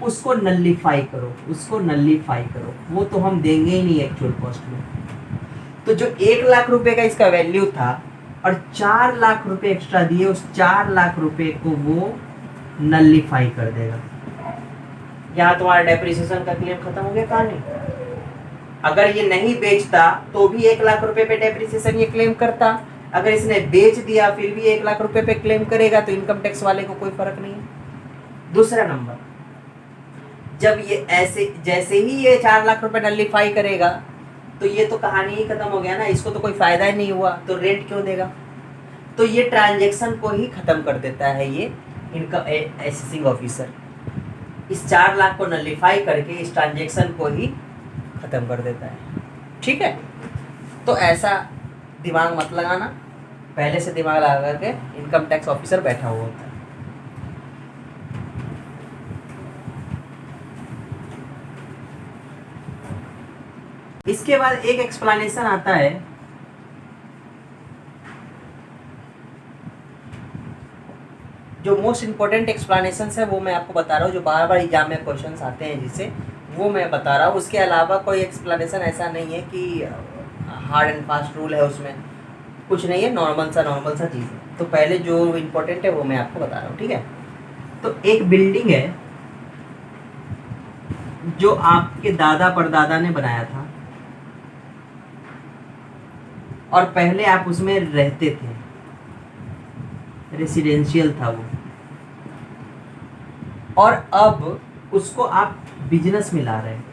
उसको नलिफाई करो, उसको नलिफाई करो, वो तो हम देंगे ही नहीं एक्चुअल कॉस्ट में। तो जो 1 लाख रुपए का इसका वैल्यू था और 4 लाख रुपए एक्स्ट्रा दिए, उस 4 लाख रुपए को वो नलिफाई कर देगा। यहाँ तुम्हारा डेप्रिसिएशन का क्लेम खत्म हो गया कहानी। अगर ये नहीं बेचता तो भी 1 लाख रुपए पे डेप्रिसिएशन ये क्लेम करता, अगर इसने बेच दिया फिर भी 1 लाख रुपए पे क्लेम करेगा, तो इनकम टैक्स वाले को कोई फर्क नहीं है। दूसरा नंबर, जब ये ऐसे जैसे ही ये 4 लाख रुपए नलिफाई करेगा तो ये तो कहानी ही खत्म हो गया ना, इसको तो कोई फायदा ही नहीं हुआ, तो रेंट क्यों देगा। तो ये ट्रांजैक्शन को ही खत्म कर देता है ये इनका असेसिंग ऑफिसर, इस 4 लाख को नलिफाई करके इस ट्रांजैक्शन को ही खत्म कर देता है, ठीक है। तो ऐसा दिमाग मत लगाना, पहले से दिमाग लगा करके इनकम टैक्स ऑफिसर बैठा हुआ होता है। इसके बाद एक एक्सप्लेनेशन आता है, जो मोस्ट इंपॉर्टेंट एक्सप्लेनेशन है वो मैं आपको बता रहा हूँ, जो बार बार एग्जाम में क्वेश्चंस आते हैं जिसे, वो मैं बता रहा हूँ। उसके अलावा कोई एक्सप्लेनेशन ऐसा नहीं है कि हार्ड एंड फास्ट रूल है, उसमें कुछ नहीं है, नॉर्मल सा चीज़ है। तो पहले जो इम्पोर्टेंट है वो मैं आपको बता रहा हूँ, ठीक है। तो एक बिल्डिंग है, जो आपके दादा परदादा ने बनाया था और पहले आप उसमें रहते थे, रेसिडेंशियल था वो, और अब उसको आप बिजनेस में ला रहे हैं,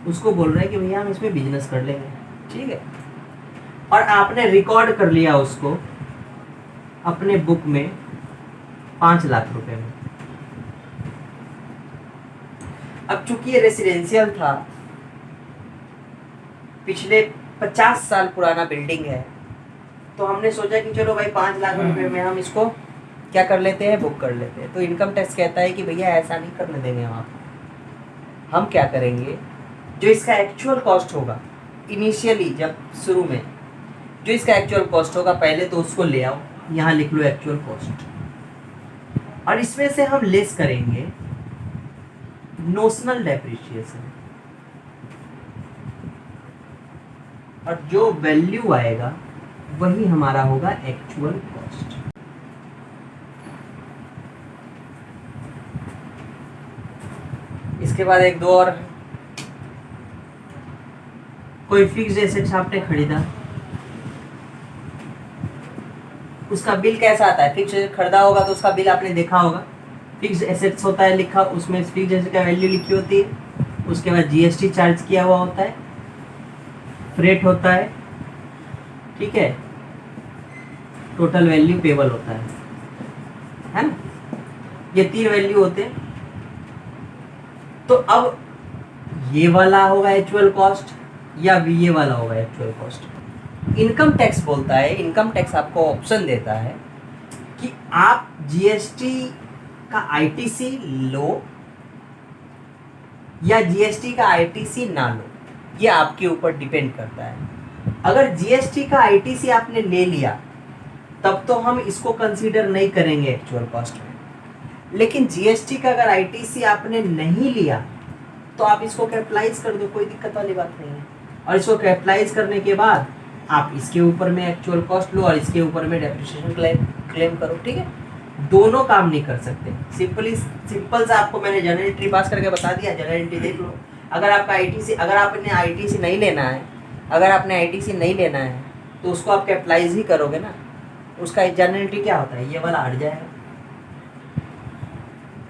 उसको बोल रहे हैं कि भैया हम इसमें बिजनेस कर लेंगे, ठीक है, और आपने रिकॉर्ड कर लिया उसको अपने बुक में 5 लाख रुपए में। अब चूंकि ये रेसिडेंशियल था, पिछले 50 साल पुराना बिल्डिंग है, तो हमने सोचा कि चलो भाई 5 लाख रुपए में हम इसको क्या कर लेते हैं, बुक कर लेते हैं। तो इनकम टैक्स कहता है कि भैया ऐसा नहीं करने देंगे हम क्या करेंगे, जो इसका एक्चुअल कॉस्ट होगा इनिशियली, जब शुरू में जो इसका एक्चुअल कॉस्ट होगा, पहले तो उसको ले आओ, यहाँ लिख लो एक्चुअल कॉस्ट, और इसमें से हम लेस करेंगे नोशनल डेप्रिसिएशन, और जो वैल्यू आएगा वही हमारा होगा एक्चुअल कॉस्ट। इसके बाद एक दो और, कोई फिक्स्ड एसेट्स आपने खरीदा, उसका बिल कैसा आता है, फिक्स्ड एसेट खरीदा होगा तो उसका बिल आपने देखा होगा, फिक्स्ड एसेट्स होता है लिखा, उसमें फिक्स्ड एसेट का वैल्यू लिखी होती है, उसके बाद जीएसटी चार्ज किया हुआ होता है, फ्रेट होता है, ठीक है, टोटल वैल्यू पेबल होता है ना, ये 3 वैल्यू होते हैं। तो अब ये वाला होगा एक्चुअल कॉस्ट या ये वाला होगा एक्चुअल कॉस्ट। इनकम टैक्स बोलता है, इनकम टैक्स आपको ऑप्शन देता है कि आप जीएसटी का आईटीसी लो या जीएसटी का आईटीसी ना लो, ये आपके ऊपर डिपेंड करता है। अगर जीएसटी का आईटीसी आपने ले लिया तब तो हम इसको कंसीडर नहीं करेंगे एक्चुअल कॉस्ट में, लेकिन जीएसटी का अगर आईटीसी आपने नहीं लिया तो आप इसको कैपिटलाइज कर दो, कोई दिक्कत वाली बात नहीं है, और इसको कैपिटलाइज करने के बाद आप इसके ऊपर में एक्चुअल कॉस्ट लो और इसके ऊपर में डेप्रिसिएशन क्लेम करो, ठीक है। दोनों काम नहीं कर सकते, सिंपल सा आपको मैंने जनरल एंट्री पास करके बता दिया, जनरल एंट्री देख लो। अगर आपका आईटीसी, अगर आपने आईटीसी नहीं लेना है, अगर आपने आईटीसी नहीं लेना है तो उसको आप कैपिटलाइज ही करोगे ना, उसका जनरल एंट्री क्या होता है, ये वाला हट जाएगा,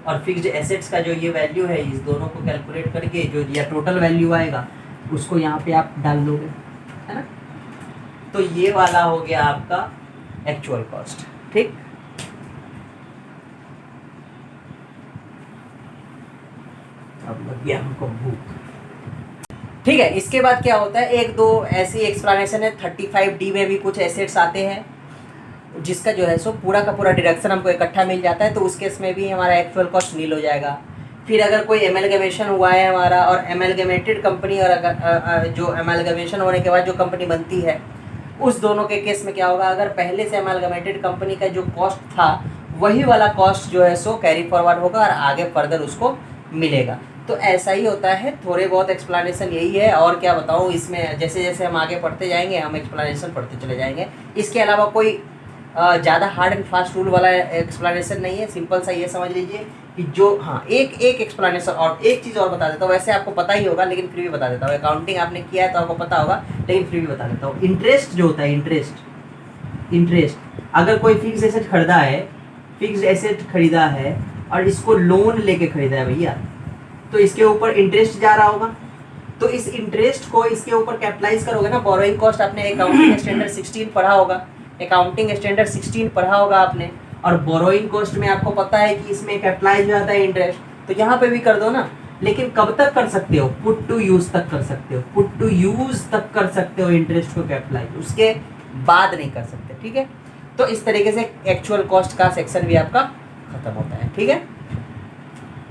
और फिक्स्ड एसेट्स का जो ये वैल्यू है, इस दोनों को कैलकुलेट करके जो या टोटल वैल्यू आएगा उसको यहाँ पे आप डाल दोगे, है ना। तो ये वाला हो गया आपका एक्चुअल कॉस्ट, ठीक। अब लग गया हमको भूख, ठीक है। इसके बाद क्या होता है, एक दो ऐसी एक्सप्लेनेशन है, 35D में भी कुछ एसेट्स आते हैं जिसका जो है सो पूरा का पूरा डिडक्शन हमको इकट्ठा मिल जाता है, तो उस केस में भी हमारा एक्चुअल कॉस्ट नील हो जाएगा। फिर अगर कोई एमलगमेशन हुआ है हमारा, और एमलगमेटेड कंपनी, और अगर जो एमलगमेशन होने के बाद जो कंपनी बनती है, उस दोनों के केस में क्या होगा, अगर पहले से एमलगमेटेड कंपनी का जो कॉस्ट था वही वाला कॉस्ट जो है सो कैरी फॉरवर्ड होगा और आगे फर्दर उसको मिलेगा। तो ऐसा ही होता है, थोड़े बहुत एक्सप्लेनेशन यही है, और क्या बताऊँ इसमें, जैसे जैसे हम आगे पढ़ते जाएंगे हम एक्सप्लेनेशन पढ़ते चले जाएंगे। इसके अलावा कोई ज़्यादा हार्ड एंड फास्ट रूल वाला एक्सप्लेनेशन नहीं है, सिंपल सा ये समझ लीजिए कि जो, हाँ, एक एक्सप्लेनेशन, और एक चीज़ और बता देता हूँ, वैसे आपको पता ही होगा लेकिन फिर भी बता देता हूँ, अकाउंटिंग आपने किया है तो आपको पता होगा, लेकिन फिर भी बता देता हूँ। इंटरेस्ट जो होता है, इंटरेस्ट अगर कोई फिक्स एसेट खरीदा है, फिक्स एसेट खरीदा है और इसको लोन लेके खरीदा है भैया, तो इसके ऊपर इंटरेस्ट जा रहा होगा, तो इस इंटरेस्ट को इसके ऊपर कैपिटलाइज करोगे ना। बोरोइंग कॉस्ट आपने अकाउंटिंग स्टैंडर्ड 16 पढ़ा होगा, अकाउंटिंग स्टैंडर्ड 16 पढ़ा होगा आपने, और बोरोइंग कॉस्ट में आपको पता है कि इसमें कैपिटलाइज हो जाता है इंटरेस्ट, तो यहाँ पे भी कर दो ना। लेकिन कब तक कर सकते हो, पुट टू यूज तक कर सकते हो, पुट टू यूज तक कर सकते हो इंटरेस्ट को कैपिटलाइज, उसके बाद नहीं कर सकते, ठीक है। तो इस तरीके से एक्चुअल कॉस्ट का सेक्शन भी आपका खत्म होता है, ठीक है।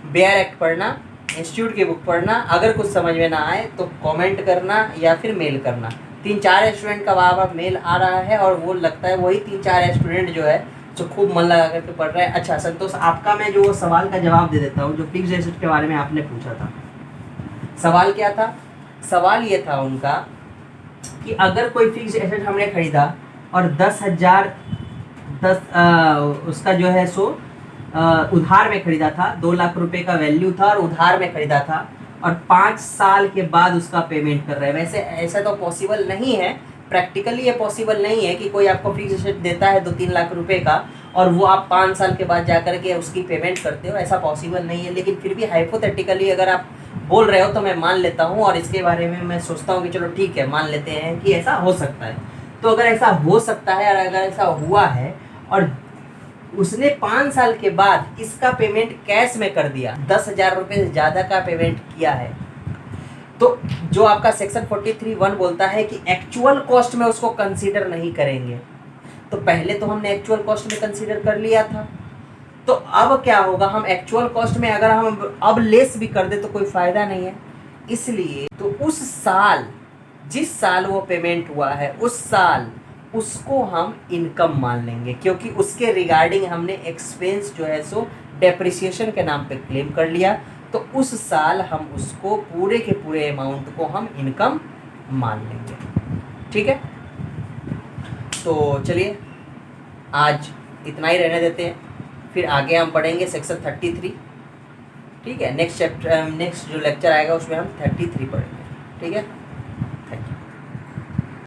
बेयर एक्ट पढ़ना, इंस्टीट्यूट की बुक पढ़ना, अगर कुछ समझ में ना आए तो कमेंट करना या फिर मेल करना। 3-4 स्टूडेंट का बार मेल आ रहा है, और वो लगता है वही 3-4 स्टूडेंट जो है जो खूब मन लगा करके पढ़ रहे हैं। अच्छा संतोष, आपका मैं जो सवाल का जवाब दे देता हूँ, जो फिक्स्ड एसेट के बारे में आपने पूछा था, सवाल क्या था? सवाल ये था उनका कि अगर कोई फिक्स्ड एसेट हमने खरीदा और 10,000 उसका जो है सो उधार में खरीदा था, 2 लाख रुपए का वैल्यू था और उधार में खरीदा था, और 5 साल के बाद उसका पेमेंट कर रहे हैं। वैसे ऐसा तो पॉसिबल नहीं है, प्रैक्टिकली ये पॉसिबल नहीं है कि कोई आपको फिक्स एसेट देता है 2-3 लाख रुपए का और वो आप 5 साल के बाद जा कर के उसकी पेमेंट करते हो, ऐसा पॉसिबल नहीं है। लेकिन फिर भी हाइपोथेटिकली अगर आप बोल रहे हो तो मैं मान लेता हूँ, और इसके बारे में मैं सोचता हूँ कि चलो ठीक है, मान लेते हैं कि ऐसा हो सकता है। तो अगर ऐसा हो सकता है और अगर ऐसा हुआ है और उसने 5 साल के बाद इसका पेमेंट कैश में कर दिया, 10,000 रुपये से ज़्यादा का पेमेंट किया है, तो जो आपका सेक्शन 43(1) बोलता है कि एक्चुअल कॉस्ट में उसको कंसीडर नहीं करेंगे। तो पहले तो हमने एक्चुअल कॉस्ट में कंसीडर कर लिया था, तो अब क्या होगा, हम एक्चुअल कॉस्ट में अगर हम अब लेस भी कर दे तो कोई फ़ायदा नहीं है। इसलिए तो उस साल, जिस साल वो पेमेंट हुआ है उस साल उसको हम इनकम मान लेंगे, क्योंकि उसके रिगार्डिंग हमने एक्सपेंस जो है सो डेप्रिसिएशन के नाम पे क्लेम कर लिया। तो उस साल हम उसको पूरे के पूरे अमाउंट को हम इनकम मान लेंगे। ठीक है, तो चलिए आज इतना ही रहने देते हैं, फिर आगे हम पढ़ेंगे सेक्शन 33। ठीक है, नेक्स्ट जो लेक्चर आएगा उसमें हम 33 पढ़ेंगे। ठीक है।